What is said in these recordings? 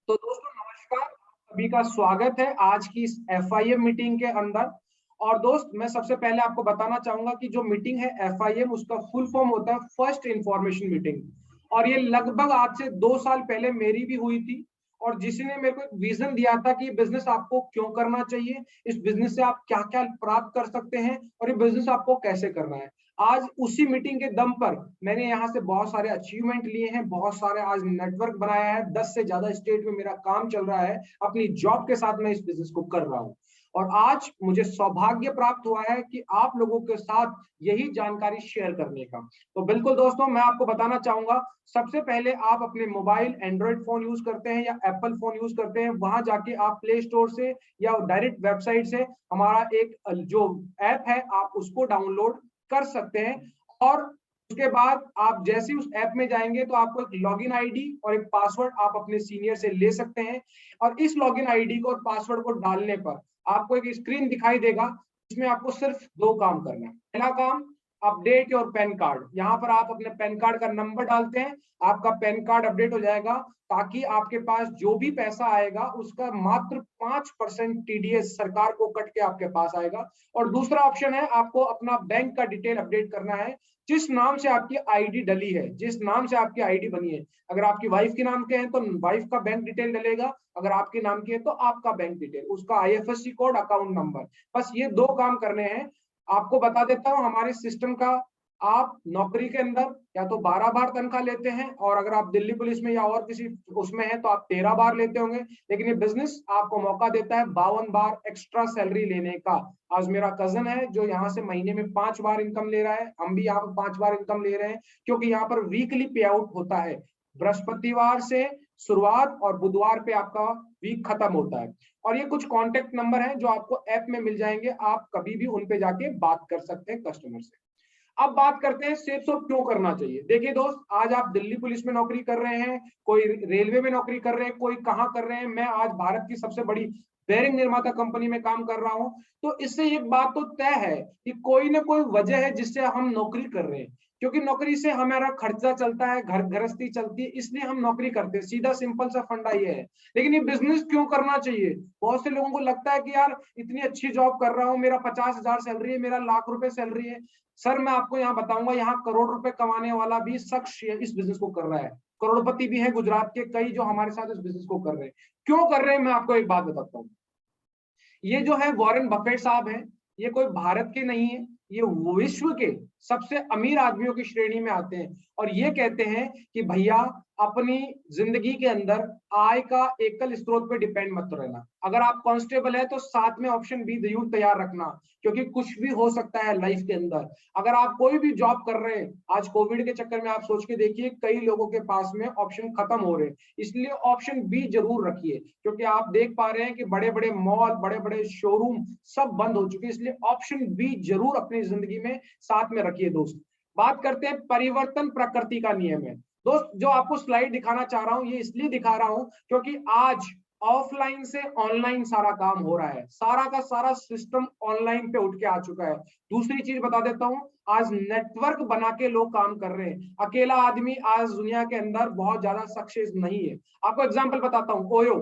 तो दोस्तों नमस्कार, सभी का स्वागत है आज की इस एफआईएम मीटिंग के अंदर। और दोस्त मैं सबसे पहले आपको बताना चाहूंगा कि जो मीटिंग है एफआईएम उसका फुल फॉर्म होता है फर्स्ट इंफॉर्मेशन मीटिंग। और ये लगभग आज से 2 साल पहले मेरी भी हुई थी। और जिसने मेरे को एक विजन दिया था कि बिजनेस आपको क्यों करना चाहिए, इस बिजनेस से आप क्या क्या प्राप्त कर सकते हैं और ये बिजनेस आपको कैसे करना है। आज उसी मीटिंग के दम पर मैंने यहाँ से बहुत सारे अचीवमेंट लिए हैं, बहुत सारे आज नेटवर्क बनाया है, 10 से ज्यादा स्टेट में मेरा काम चल रहा है, अपनी जॉब के साथ मैं इस बिजनेस को कर रहा हूँ। और आज मुझे सौभाग्य प्राप्त हुआ है कि आप लोगों के साथ यही जानकारी शेयर करने का। तो बिल्कुल दोस्तों, मैं आपको बताना चाहूंगा, सबसे पहले आप अपने मोबाइल एंड्रॉइड फोन यूज करते हैं या एप्पल फोन यूज करते हैं, वहां जाके आप प्ले स्टोर से या डायरेक्ट वेबसाइट से हमारा एक जो ऐप है आप उसको डाउनलोड कर सकते हैं। और उसके बाद आप जैसे ही उस ऐप में जाएंगे तो आपको एक लॉगिन आईडी और एक पासवर्ड आप अपने सीनियर से ले सकते हैं। और इस लॉगिन आईडी को और पासवर्ड को डालने पर आपको एक स्क्रीन दिखाई देगा, इसमें आपको सिर्फ 2 काम करना है। पहला काम, अपडेट योर पैन कार्ड। यहाँ पर आप अपने पैन कार्ड का नंबर डालते हैं, आपका पैन कार्ड अपडेट हो जाएगा, ताकि आपके पास जो भी पैसा आएगा उसका मात्र 5% टीडीएस सरकार को कट के आपके पास आएगा। और दूसरा ऑप्शन है, आपको अपना बैंक का डिटेल अपडेट करना है। जिस नाम से आपकी आईडी डली है, जिस नाम से आपकी आईडी बनी है, अगर आपकी वाइफ के नाम के हैं तो वाइफ का बैंक डिटेल डलेगा, अगर आपके नाम की है तो आपका बैंक डिटेल, उसका आईएफएससी कोड, अकाउंट नंबर। बस ये 2 काम करने हैं। आपको बता देता हूं हमारे सिस्टम का, आप नौकरी के अंदर या तो 12 बार तनख्वाह लेते हैं, और अगर आप दिल्ली पुलिस में या और किसी उसमें हैं तो आप 13 बार लेते होंगे। लेकिन ये बिजनेस आपको मौका देता है 52 बार एक्स्ट्रा सैलरी लेने का। आज मेरा कजन है जो यहाँ से महीने में 5 बार इनकम ले रहा है, हम भी यहाँ पर 5 बार इनकम ले रहे हैं, क्योंकि यहाँ पर वीकली पे आउट होता है। बृहस्पतिवार से शुरुआत और बुधवार पे आपका वीक खत्म होता है। और ये कुछ कॉन्टेक्ट नंबर हैं जो आपको ऐप में मिल जाएंगे, आप कभी भी उन पे जाके बात कर सकते हैं कस्टमर से। अब बात करते हैं सेल्स ऑफ क्यों करना चाहिए। देखिए दोस्त, आज आप दिल्ली पुलिस में नौकरी कर रहे हैं, कोई रेलवे में नौकरी कर रहे हैं, कोई कहाँ कर रहे हैं, मैं आज भारत की सबसे बड़ी बेरिंग निर्माता कंपनी में काम कर रहा हूं। तो इससे एक बात तो तय है कि कोई ना कोई वजह है जिससे हम नौकरी कर रहे हैं, क्योंकि नौकरी से हमारा खर्चा चलता है, घर गृहस्थी चलती है, इसलिए हम नौकरी करते हैं। सीधा सिंपल सा फंडा ये है। लेकिन ये बिजनेस क्यों करना चाहिए? बहुत से लोगों को लगता है कि यार इतनी अच्छी जॉब कर रहा हूँ, मेरा 50,000 सैलरी है, मेरा लाख रुपए सैलरी है। सर मैं आपको यहाँ बताऊंगा, यहाँ करोड़ रुपए कमाने वाला भी शख्स इस बिजनेस को कर रहा है। करोड़पति भी है गुजरात के कई जो हमारे साथ इस बिजनेस को कर रहे हैं। क्यों कर रहे हैं, मैं आपको एक बात बताता हूँ। ये जो है वॉरेन बफेट साहब हैं, ये कोई भारत के नहीं है, ये विश्व के सबसे अमीर आदमियों की श्रेणी में आते हैं। और ये कहते हैं कि भैया अपनी जिंदगी के अंदर आय का एकल स्रोत पे डिपेंड मत रहना। अगर आप कांस्टेबल है तो साथ में ऑप्शन बी जरूर तैयार रखना, क्योंकि कुछ भी हो सकता है लाइफ के अंदर। अगर आप कोई भी जॉब कर रहे हैं, आज कोविड के चक्कर में आप सोच के देखिए कई लोगों के पास में ऑप्शन खत्म हो रहे हैं, इसलिए ऑप्शन बी जरूर रखिए। क्योंकि आप देख पा रहे हैं कि बड़े बड़े मॉल, बड़े बड़े शोरूम सब बंद हो चुके हैं, इसलिए ऑप्शन बी जरूर अपनी जिंदगी में साथ में रखिए। दोस्त बात करते हैं, परिवर्तन प्रकृति का नियम है। दोस्त जो आपको स्लाइड दिखाना चाह रहा हूं, ये इसलिए दिखा रहा हूं क्योंकि आज ऑफलाइन से ऑनलाइन सारा काम हो रहा है, सारा का सारा सिस्टम ऑनलाइन पे उठ के आ चुका है। दूसरी चीज बता देता हूं, आज नेटवर्क बना के लोग काम कर रहे हैं। अकेला आदमी आज दुनिया के अंदर बहुत ज्यादा सक्सेस नहीं है। आपको एग्जांपल बताता हूं, ओयो।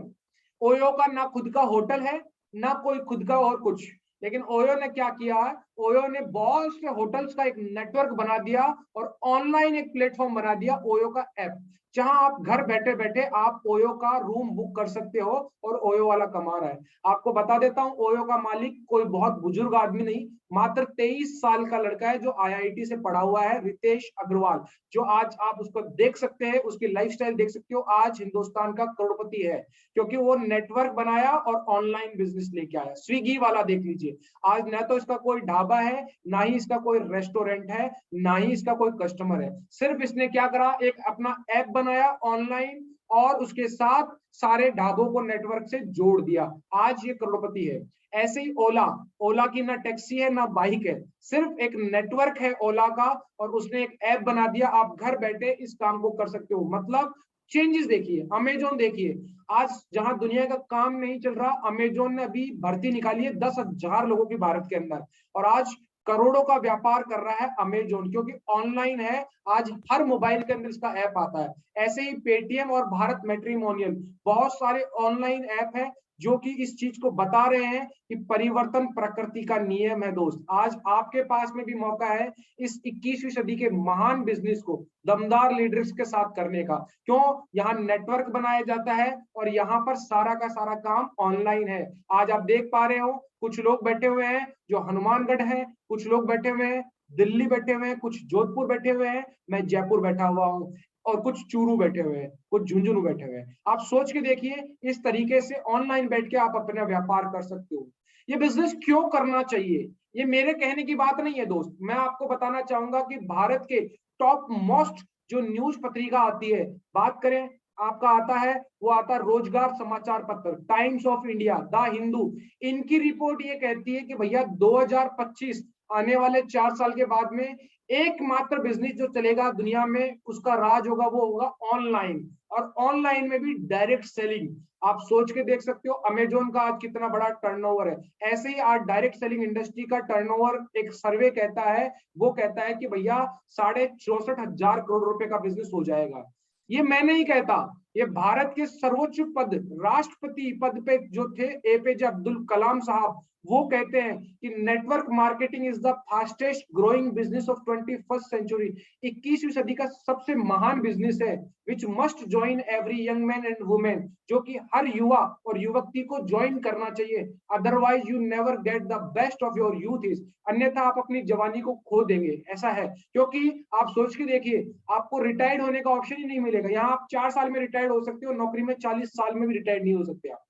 ओयो का ना खुद का होटल है, ना कोई खुद का और कुछ। लेकिन ओयो ने क्या किया, ओयो ने बहुत से होटल्स का एक नेटवर्क बना दिया और ऑनलाइन एक प्लेटफॉर्म बना दिया, ओयो का ऐप, जहां आप घर बैठे बैठे आप ओयो का रूम बुक कर सकते हो और ओयो वाला कमा रहा है। आपको बता देता हूं, ओयो का मालिक कोई बहुत बुजुर्ग आदमी नहीं, मात्र 23 साल का लड़का है जो आईआईटी से पढ़ा हुआ है, रितेश अग्रवाल। जो आज आप उसको देख सकते हैं, उसकी लाइफस्टाइल देख सकते हो, आज हिंदुस्तान का करोड़पति है, क्योंकि वो नेटवर्क बनाया और ऑनलाइन बिजनेस लेके आया। स्विगी वाला देख लीजिए, आज न तो इसका कोई ढाबा है, ना ही इसका कोई रेस्टोरेंट है, ना ही इसका कोई कस्टमर है। सिर्फ इसने क्या करा, एक अपना ऐप बनाया ऑनलाइन और उसके साथ सारे ढाबों को नेटवर्क से जोड़ दिया, आज ये करोड़पति है। ऐसे ही ओला, ओला की ना टैक्सी है ना बाइक है, सिर्फ एक नेटवर्क है ओला का, और उसने एक ऐप बना दिया, आप घर बैठे इस काम को कर सकते हो। मतलब चेंजेस देखिए। अमेजोन देखिए, आज जहां दुनिया का काम नहीं चल रहा, अमेजोन ने अभी भर्ती निकाली है 10,000 लोगों की भारत के अंदर, और आज करोड़ों का व्यापार कर रहा है अमेजोन, क्योंकि ऑनलाइन है। आज हर मोबाइल के अंदर इसका ऐप आता है। ऐसे ही पेटीएम और भारत मैट्रिमोनियल, बहुत सारे ऑनलाइन ऐप है जो कि इस चीज को बता रहे हैं कि परिवर्तन प्रकृति का नियम है। दोस्त, आज आपके पास में भी मौका है इस 21वीं सदी के महान बिजनेस को दमदार लीडर्स के साथ करने का। क्यों? यहाँ नेटवर्क बनाया जाता है और यहाँ पर सारा का सारा काम ऑनलाइन है। आज आप देख पा रहे हो कुछ लोग बैठे हुए हैं जो हनुमानगढ़ है, कुछ लोग बैठे हुए हैं दिल्ली बैठे हुए हैं, कुछ जोधपुर बैठे हुए हैं, मैं जयपुर बैठा हुआ हूँ, और कुछ चूरू बैठे हुए हैं, कुछ झुंझुनू बैठे हुए हैं। आप सोच के देखिए, इस तरीके से ऑनलाइन बैठ के आप अपना व्यापार कर सकते हो। ये बिजनेस क्यों करना चाहिए, ये मेरे कहने की बात नहीं है दोस्त। मैं आपको बताना चाहूंगा कि भारत के टॉप मोस्ट जो न्यूज पत्रिका आती है, बात करें आपका आता है, वो आता है रोजगार समाचार पत्र, times of India, the Hindu. इनकी रिपोर्ट ये कहती है कि भैया 2025 आने वाले 4 साल के बाद में एकमात्र बिजनेस जो चलेगा दुनिया में, उसका राज होगा, वो होगा ऑनलाइन। और ऑनलाइन में भी डायरेक्ट सेलिंग। आप सोच के देख सकते हो अमेजोन का आज कितना बड़ा टर्नओवर है। ऐसे ही आज डायरेक्ट सेलिंग इंडस्ट्री का टर्नओवर एक सर्वे कहता है, वो कहता है कि भैया 64,500 करोड़ रुपए का बिजनेस हो जाएगा। ये मैं नहीं कहता, ये भारत के सर्वोच्च पद राष्ट्रपति पद पे जो थे एपीजे अब्दुल कलाम साहब, वो कहते हैं कि network marketing is the fastest growing business of 21st century. 21वीं सदी का सबसे महान बिजनेस है, which must join every young man and women, जो कि हर युवा और युवती को ज्वाइन करना चाहिए। Otherwise you never get the best of your youth is, अन्यथा आप अपनी जवानी को खो देंगे। ऐसा है, क्योंकि आप सोच के देखिए, आपको रिटायर्ड होने का ऑप्शन ही नहीं मिलेगा। यहाँ आप 4 साल में रिटायर्ड हो सकते हो, नौकरी में 40 साल में भी रिटायर्ड नहीं हो सकते आप।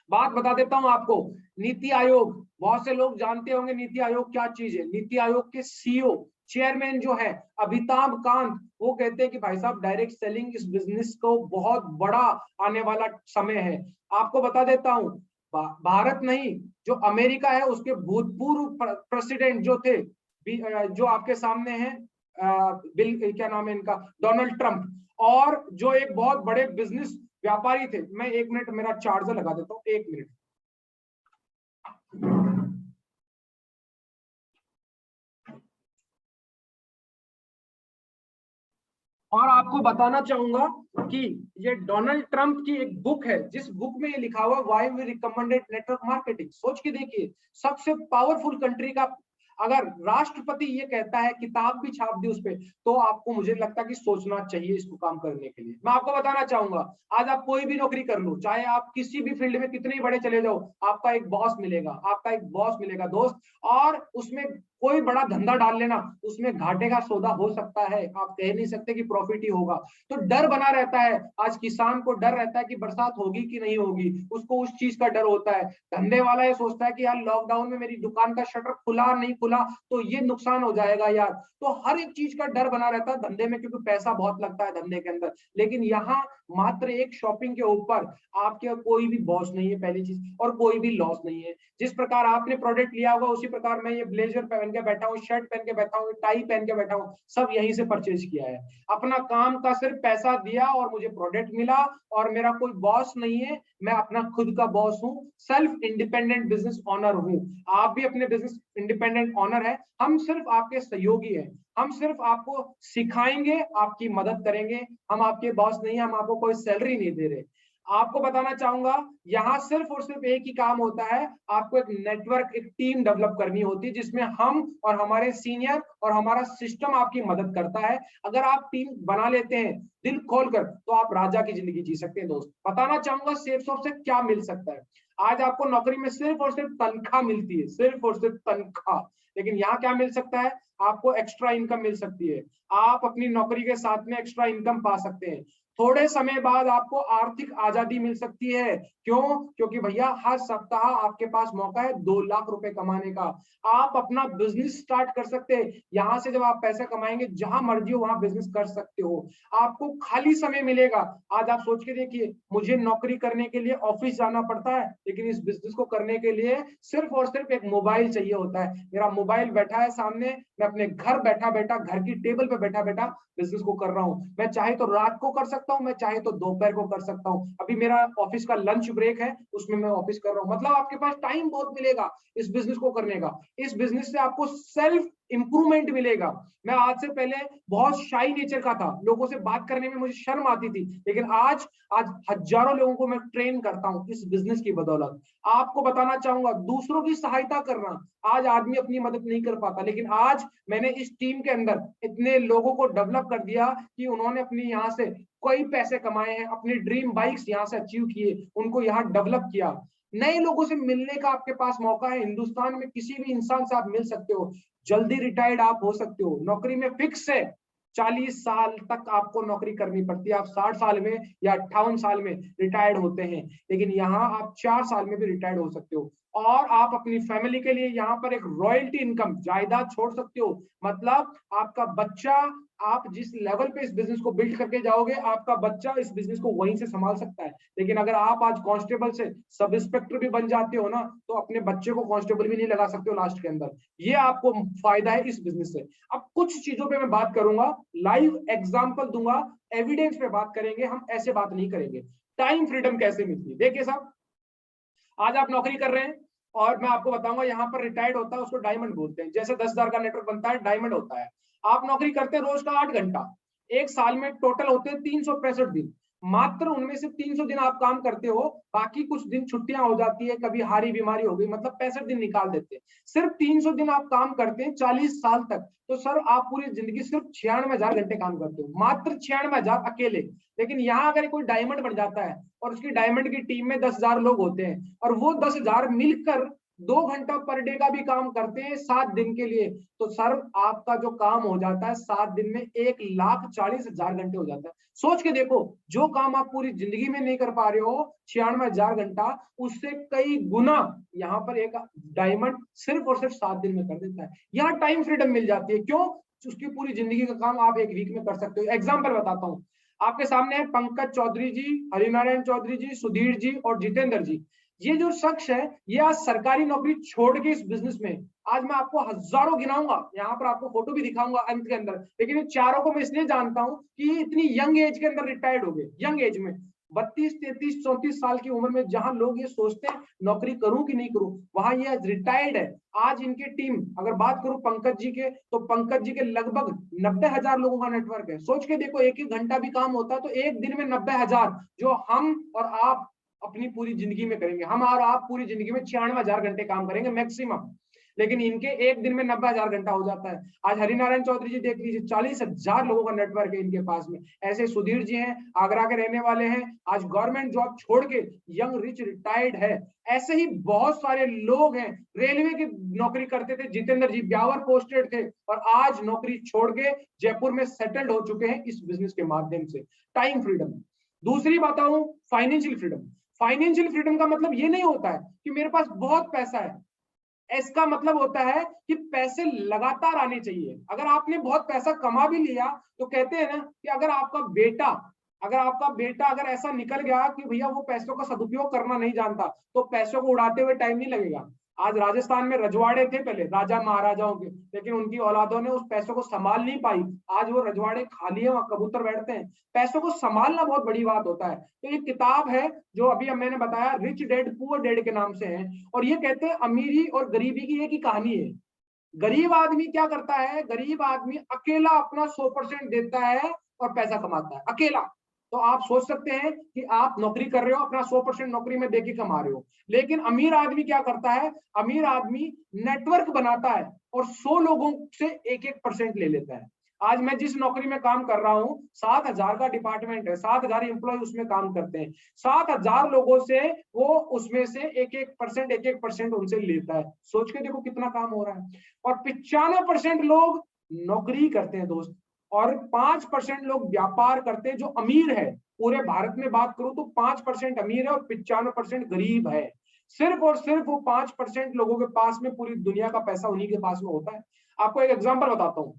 बात बता देता हूं आपको, नीति आयोग, बहुत से लोग जानते होंगे नीति आयोग क्या चीज है। नीति आयोग के सीईओ चेयरमैन जो है अमिताभ कांत, वो कहते हैं कि भाई साहब डायरेक्ट सेलिंग इस बिजनेस को बहुत बड़ा आने वाला समय है। आपको बता देता हूं, भारत नहीं, जो अमेरिका है उसके भूतपूर्व प्रेसिडेंट जो थे, जो आपके सामने है, बिल क्या नाम है इनका, डोनाल्ड ट्रंप, और जो एक बहुत बड़े बिजनेस व्यापारी थे। मैं 1 मिनट मेरा चार्जर लगा देता हूँ, 1 मिनट। और आपको बताना चाहूंगा कि ये डोनाल्ड ट्रंप की एक बुक है, जिस बुक में ये लिखा हुआ why we recommended network marketing. सोच के देखिए, सबसे पावरफुल कंट्री का अगर राष्ट्रपति ये कहता है, किताब भी छाप दी उस पर, तो आपको, मुझे लगता है कि सोचना चाहिए इसको काम करने के लिए। मैं आपको बताना चाहूंगा, आज आप कोई भी नौकरी कर लो, चाहे आप किसी भी फील्ड में कितने बड़े चले जाओ, आपका एक बॉस मिलेगा, आपका एक बॉस मिलेगा दोस्त। और उसमें कोई बड़ा धंधा डाल लेना, उसमें घाटे का सौदा हो सकता है, आप कह नहीं सकते कि प्रॉफिट ही होगा। तो डर बना रहता है। आज किसान को डर रहता है कि बरसात होगी कि नहीं होगी, उसको उस चीज का डर होता है। धंधे वाला ये सोचता है कि यार लॉकडाउन में मेरी दुकान का शटर खुला नहीं खुला तो ये नुकसान हो जाएगा यार। तो हर एक चीज का डर बना रहता है धंधे में, क्योंकि पैसा बहुत लगता है धंधे के अंदर। लेकिन यहाँ मात्र एक शॉपिंग के ऊपर आपके कोई भी बॉस नहीं है, पहली चीज, और कोई भी लॉस नहीं है। जिस प्रकार आपने प्रोडक्ट लिया होगा, उसी प्रकार मैं ये ब्लेजर पहन के बैठा हूँ, शर्ट पहन के बैठा हूँ, टाई पहन के बैठा हूँ, सब यहीं से परचेज किया है। अपना काम का सिर्फ पैसा दिया और मुझे प्रोडक्ट मिला, और मेरा कोई बॉस नहीं है, मैं अपना खुद का बॉस हूँ, सेल्फ इंडिपेंडेंट बिजनेस ऑनर हूँ। आप भी अपने बिजनेस इंडिपेंडेंट ऑनर है। हम सिर्फ आपके सहयोगी हैं, हम सिर्फ आपको सिखाएंगे, आपकी मदद करेंगे। हम आपके बॉस नहीं है, हम आपको कोई सैलरी नहीं दे रहे। आपको बताना चाहूंगा, यहाँ सिर्फ और सिर्फ एक ही काम होता है, आपको एक नेटवर्क, एक टीम डेवलप करनी होती है, जिसमें हम और हमारे सीनियर और हमारा सिस्टम आपकी मदद करता है। अगर आप टीम बना लेते हैं दिल खोलकर, तो आप राजा की जिंदगी जी सकते हैं। दोस्त, बताना चाहूंगा सेफ्सॉफ्ट से क्या मिल सकता है। आज आपको नौकरी में सिर्फ और सिर्फ तनख्वाह मिलती है, सिर्फ और सिर्फ तनख्वाह। लेकिन यहाँ क्या मिल सकता है, आपको एक्स्ट्रा इनकम मिल सकती है। आप अपनी नौकरी के साथ में एक्स्ट्रा इनकम पा सकते हैं। थोड़े समय बाद आपको आर्थिक आजादी मिल सकती है। क्यों? क्योंकि भैया हर सप्ताह आपके पास मौका है 2 लाख रुपए कमाने का। आप अपना बिजनेस स्टार्ट कर सकते हैं। यहां से जब आप पैसा कमाएंगे, जहां मर्जी हो वहां बिजनेस कर सकते हो। आपको खाली समय मिलेगा। आज आप सोच के देखिए, मुझे नौकरी करने के लिए ऑफिस जाना पड़ता है, लेकिन इस बिजनेस को करने के लिए सिर्फ और सिर्फ एक मोबाइल चाहिए होता है। मेरा मोबाइल बैठा है सामने, मैं अपने घर बैठा बैठा, घर की टेबल पे बैठा बैठा बिजनेस को कर रहा हूं। मैं चाहे तो रात को कर सकता सकता हूँ, मैं चाहे तो दोपहर को कर सकता हूँ। अभी मेरा ऑफिस का लंच ब्रेक है, उसमें मैं ऑफिस कर रहा हूँ। मतलब आपके पास टाइम बहुत मिलेगा इस बिजनेस को करने का। इस बिजनेस से आपको सेल्फ इंप्रूवमेंट मिलेगा। मैं आज से पहले बहुत शाई नेचर का था, लोगों से बात करने में मुझे शर्म आती थी, लेकिन आज हजारों लोगों को मैं ट्रेन करता हूं इस बिजनेस की बदौलत। आपको बताना चाहूंगा, दूसरों की सहायता करना, आज आदमी अपनी मदद नहीं कर पाता, लेकिन आज मैंने इस टीम के अंदर इतने लोगों को डेवलप कर दिया कि उन्होंने अपनी यहाँ से कई पैसे कमाए हैं, अपनी ड्रीम बाइक्स यहाँ से अचीव किए, उनको यहाँ डेवलप किया। नए लोगों से मिलने का आपके पास मौका है। हिंदुस्तान में किसी भी इंसान से आप मिल सकते हो, जल्दी रिटायर्ड आप हो सकते हो। नौकरी में फिक्स है 40 साल तक आपको नौकरी करनी पड़ती है। आप 60 साल में या 58 साल में रिटायर्ड होते हैं, लेकिन यहाँ आप 4 साल में भी रिटायर्ड हो सकते हो। और आप अपनी फैमिली के लिए यहाँ पर एक रॉयल्टी इनकम जायदाद छोड़ सकते हो। मतलब आपका बच्चा, आप जिस लेवल पे इस बिजनेस को बिल्ड करके जाओगे, आपका बच्चा इस बिजनेस को वहीं से संभाल सकता है। लेकिन अगर आप आज कांस्टेबल से सब इंस्पेक्टर भी बन जाते हो ना, तो अपने बच्चे को कांस्टेबल भी नहीं लगा सकते हो लास्ट के अंदर। ये आपको फायदा है इस बिजनेस से। अब कुछ चीजों पे मैं बात करूंगा, लाइव एग्जांपल दूंगा, एविडेंस पे बात करेंगे, हम ऐसे बात नहीं करेंगे। टाइम फ्रीडम कैसे मिलती है, देखिए साहब, आज आप नौकरी कर रहे हैं और मैं आपको बताऊंगा, यहाँ पर रिटायर्ड होता है उसको डायमंड बोलते हैं। जैसे 10,000 का नेटवर्क बनता है, डायमंड होता है। आप नौकरी करते हैं रोज का 8 घंटा, एक साल में टोटल होते हैं 365 दिन। मात्र उनमें से 300 दिन आप काम करते हो, बाकी कुछ दिन छुट्टियां हो जाती है, कभी हारी बीमारी हो गई, मतलब 65 दिन निकाल देते हैं। सिर्फ 300 दिन आप काम करते हैं 40 साल तक, तो सर आप पूरी जिंदगी सिर्फ 96,000 घंटे काम करते हो, मात्र 96,000 अकेले। लेकिन यहाँ अगर कोई डायमंड बन जाता है और उसकी डायमंड की टीम में 10,000 लोग होते हैं और वो 10,000 मिलकर 2 घंटा पर डे का भी काम करते हैं 7 दिन के लिए, तो सर आपका जो काम हो जाता है 7 दिन में 1,40,000 घंटे हो जाता है। सोच के देखो, जो काम आप पूरी जिंदगी में नहीं कर पा रहे हो 96,000 घंटा, उससे कई गुना यहाँ पर एक डायमंड सिर्फ और सिर्फ 7 दिन में कर देता है। यहाँ टाइम फ्रीडम मिल जाती है। क्यों? उसकी पूरी जिंदगी का काम आप एक वीक में कर सकते हो। एग्जाम्पल बताता हूँ आपके सामने है, पंकज चौधरी जी, हरिनारायण चौधरी जी, सुधीर जी और जितेंद्र जी। ये जो शख्स है, ये आज सरकारी नौकरी छोड़ के इस बिजनेस में, आज मैं आपको हजारों गिनाऊंगा, यहाँ पर आपको फोटो भी दिखाऊंगा अंत के अंदर, लेकिन इन चारों को मैं इसलिए जानता हूं कि ये इतनी यंग एज के अंदर रिटायर्ड हो गए। यंग एज में 32, 33, 34 साल की उम्र में, जहां लोग ये सोचते हैं नौकरी करूं कि नहीं करूं, वहां ये रिटायर्ड है। आज इनकी टीम, अगर बात करूं पंकज जी के, तो पंकज जी के लगभग 90,000 लोगों का नेटवर्क है। सोच के देखो, एक एक घंटा भी काम होता है तो एक दिन में 90,000, जो हम और आप अपनी पूरी जिंदगी में करेंगे। हम और आप पूरी जिंदगी में 96,000 घंटे काम करेंगे मैक्सिमम, लेकिन इनके एक दिन में 90,000 घंटा हो जाता है। आज हरिनारायण चौधरी जी देख लीजिए, 40,000 लोगों का नेटवर्क है इनके पास में। ऐसे सुधीर जी हैं, आगरा के रहने वाले हैं, आज गवर्नमेंट जॉब छोड़ के यंग रिच रिटायर्ड है। ऐसे ही बहुत सारे लोग हैं, रेलवे की नौकरी करते थे, जितेंद्र जी ब्यावर पोस्टेड थे और आज नौकरी छोड़ के जयपुर में सेटल्ड हो चुके हैं इस बिजनेस के माध्यम से। Time freedom. दूसरी बताऊं, फाइनेंशियल फ्रीडम। फाइनेंशियल फ्रीडम का मतलब ये नहीं होता है कि मेरे पास बहुत पैसा है, इसका मतलब होता है कि पैसे लगातार आने चाहिए। अगर आपने बहुत पैसा कमा भी लिया, तो कहते हैं ना कि अगर आपका बेटा अगर ऐसा निकल गया कि भैया वो पैसों का सदुपयोग करना नहीं जानता, तो पैसों को उड़ाते हुए टाइम नहीं लगेगा। आज राजस्थान में रजवाड़े थे पहले राजा महाराजाओं के, लेकिन उनकी औलादों ने उस पैसों को संभाल नहीं पाई। आज वो रजवाड़े खाली है, वहां कबूतर बैठते हैं। पैसों को संभालना बहुत बड़ी बात होता है। तो ये किताब है जो अभी मैंने बताया, रिच डैड पुअर डैड के नाम से है, और ये कहते हैं अमीरी और गरीबी की एक ही कहानी है। गरीब आदमी क्या करता है, गरीब आदमी अकेला अपना 100% देता है और पैसा कमाता है अकेला। तो आप सोच सकते हैं कि आप नौकरी कर रहे हो, अपना 100% नौकरी में देके कमा रहे हो। लेकिन अमीर आदमी क्या करता है, अमीर आदमी नेटवर्क बनाता है और 100 लोगों से 1-1% ले लेता है। आज मैं जिस नौकरी में काम कर रहा हूं, 7,000 का डिपार्टमेंट है, 7,000 एम्प्लॉय उसमें काम करते हैं। 7,000 लोगों से वो उसमें से 1-1% उनसे लेता है। सोच के देखो कितना काम हो रहा है। और 95% लोग नौकरी करते हैं दोस्त, और 5% लोग व्यापार करते हैं जो अमीर है। पूरे भारत में बात करूं तो 5% अमीर है और 95% गरीब है। सिर्फ और सिर्फ वो 5% लोगों के पास में पूरी दुनिया का पैसा उन्हीं के पास में होता है। आपको एक एग्जांपल बताता हूं।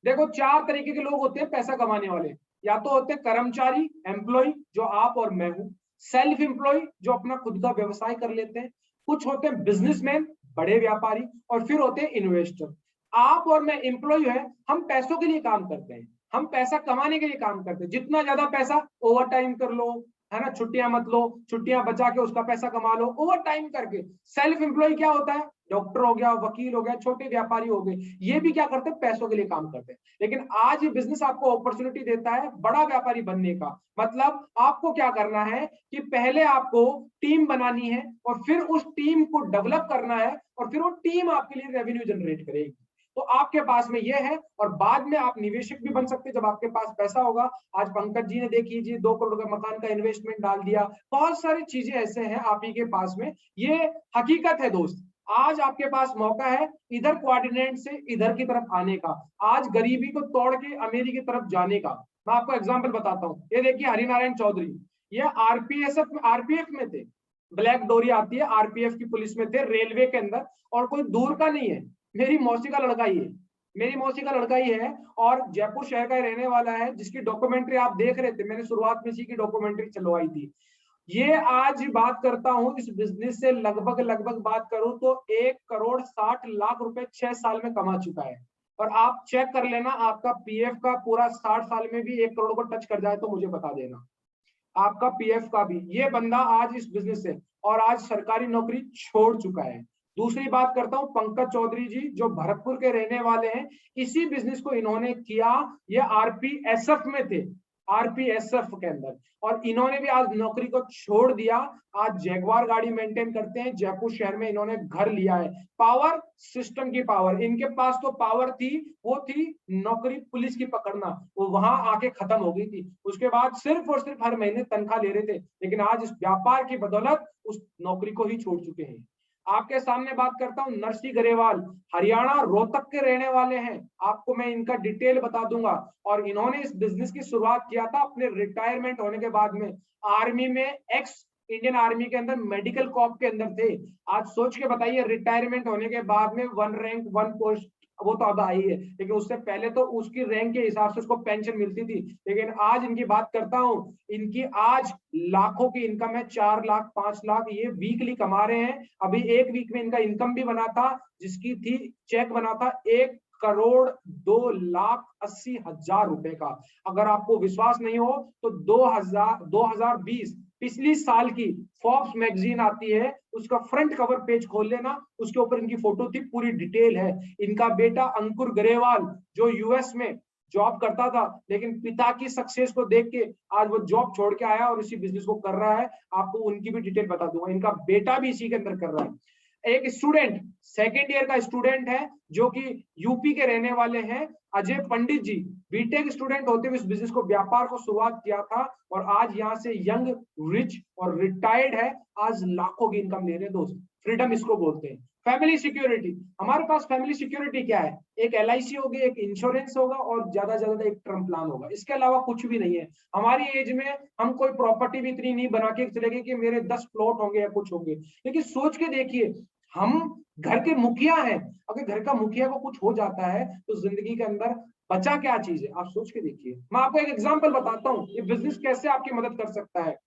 देखो, 4 तरीके के लोग होते हैं पैसा कमाने वाले। या तो होते हैं कर्मचारी, एम्प्लॉय, जो आप और मैं हूं। सेल्फ एम्प्लॉय, जो अपना खुद का व्यवसाय कर लेते हैं। कुछ होते हैं बिजनेसमैन, बड़े व्यापारी, और फिर होते हैं इन्वेस्टर। आप और मैं एम्प्लॉय है, हम पैसों के लिए काम करते हैं। हम पैसा कमाने के लिए काम करते हैं, जितना ज्यादा पैसा ओवर टाइम कर लो, है ना, छुट्टियां मत लो, छुट्टियां बचा के उसका पैसा कमा लो ओवर टाइम करके। सेल्फ एम्प्लॉय क्या होता है, डॉक्टर हो गया, वकील हो गया, छोटे व्यापारी हो गए, ये भी क्या करते हैं, पैसों के लिए काम करते हैं। लेकिन आज ये बिजनेस आपको अपॉर्चुनिटी देता है बड़ा व्यापारी बनने का। मतलब आपको क्या करना है कि पहले आपको टीम बनानी है और फिर उस टीम को डेवलप करना है और फिर वो टीम आपके लिए रेवेन्यू जनरेट करेगी। तो आपके पास में ये है और बाद में आप निवेशक भी बन सकते हैं जब आपके पास पैसा होगा। आज पंकज जी ने देख लीजिए 2 करोड़ का मकान का इन्वेस्टमेंट डाल दिया। बहुत सारी चीजें ऐसे हैं आप ही के पास में, ये हकीकत है दोस्त। आज आपके पास मौका है इधर कोऑर्डिनेट से इधर की तरफ आने का, आज गरीबी को तोड़ के अमीरी की तरफ जाने का। मैं आपको एग्जांपल बताता हूँ, ये देखिए हरिनारायण चौधरी, ये आरपीएफ में थे, ब्लैक डोरी आती है, आरपीएफ की पुलिस में थे, रेलवे के अंदर, और कोई दूर का नहीं है, मेरी मौसी का लड़का ही है, मेरी मौसी का लड़का ही है और जयपुर शहर का रहने वाला है, जिसकी डॉक्यूमेंट्री आप देख रहे थे, मैंने शुरुआत में इसी की डॉक्यूमेंट्री चलवाई थी। ये आज बात करता हूं इस बिजनेस से लगभग बात करूं तो 1,60,00,000 रुपए 6 साल में कमा चुका है। और आप चेक कर लेना, आपका पीएफ का पूरा 60 साल में भी 1 करोड़ को टच कर जाए तो मुझे बता देना, आपका पीएफ का भी। ये बंदा आज इस बिजनेस से और आज सरकारी नौकरी छोड़ चुका है। दूसरी बात करता हूं पंकज चौधरी जी, जो भरतपुर के रहने वाले हैं, इसी बिजनेस को इन्होंने किया, ये आरपीएसएफ में थे, आरपीएसएफ के अंदर, और इन्होंने भी आज नौकरी को छोड़ दिया, आज जैगवार गाड़ी मेंटेन करते हैं, जयपुर शहर में इन्होंने घर लिया है। पावर, सिस्टम की पावर, इनके पास तो पावर थी, वो थी नौकरी पुलिस की पकड़ना, वो वहां आके खत्म हो गई थी, उसके बाद सिर्फ और सिर्फ हर महीने तनख्वाह ले रहे थे, लेकिन आज इस व्यापार की बदौलत उस नौकरी को ही छोड़ चुके हैं। आपके सामने बात करता हूं नरसी गरेवाल, हरियाणा रोहतक के रहने वाले हैं, आपको मैं इनका डिटेल बता दूंगा। और इन्होंने इस बिजनेस की शुरुआत किया था अपने रिटायरमेंट होने के बाद में, आर्मी में, एक्स इंडियन आर्मी के अंदर मेडिकल कॉप के अंदर थे। आज सोच के बताइए, रिटायरमेंट होने के बाद में 1 रैंक 1 पोस्ट, वो तो अब आई है, लेकिन उससे पहले तो उसकी रैंक के हिसाब से उसको पेंशन मिलती थी। लेकिन आज इनकी बात करता हूं, इनकी आज लाखों की इनकम है, 4 लाख 5 लाख ये वीकली कमा रहे हैं। अभी एक वीक में इनका इनकम भी बना था, जिसकी थी, चेक बना था 1,02,80,000 रुपए का। अगर आपको विश्वास नहीं हो तो 2020 पिछली साल की फोर्ब्स मैगजीन आती है, उसका फ्रंट कवर पेज खोल लेना, उसके ऊपर इनकी फोटो थी, पूरी डिटेल है। इनका बेटा अंकुर गरेवाल जो यूएस में जॉब करता था, लेकिन पिता की सक्सेस को देख के आज वो जॉब छोड़ के आया और इसी बिजनेस को कर रहा है। आपको उनकी भी डिटेल बता दूंगा, इनका बेटा भी इसी के अंदर कर रहा है। एक स्टूडेंट, सेकेंड ईयर का स्टूडेंट है, जो कि यूपी के रहने वाले हैं, अजय पंडित जी, बीटेक स्टूडेंट होते हुए इस बिजनेस को, व्यापार को शुरुआत किया था और आज यहाँ से यंग, रिच और रिटायर्ड है, आज लाखों की इनकम ले रहे हैं दोस्त। फ्रीडम इसको बोलते हैं। फैमिली सिक्योरिटी, हमारे पास फैमिली सिक्योरिटी क्या है, एक एलआईसी होगी, एक इंश्योरेंस होगा और ज्यादा से ज्यादा एक टर्म प्लान होगा, इसके अलावा कुछ भी नहीं है। हमारी एज में हम कोई प्रॉपर्टी भी इतनी नहीं बना के चलेंगे कि मेरे 10 प्लॉट होंगे या कुछ होंगे, लेकिन सोच के देखिए, हम घर के मुखिया हैं, अगर घर का मुखिया को कुछ हो जाता है तो जिंदगी के अंदर बचा क्या चीज है, आप सोच के देखिए। मैं आपको एक एग्जांपल बताता हूं, ये बिजनेस कैसे आपकी मदद कर सकता है।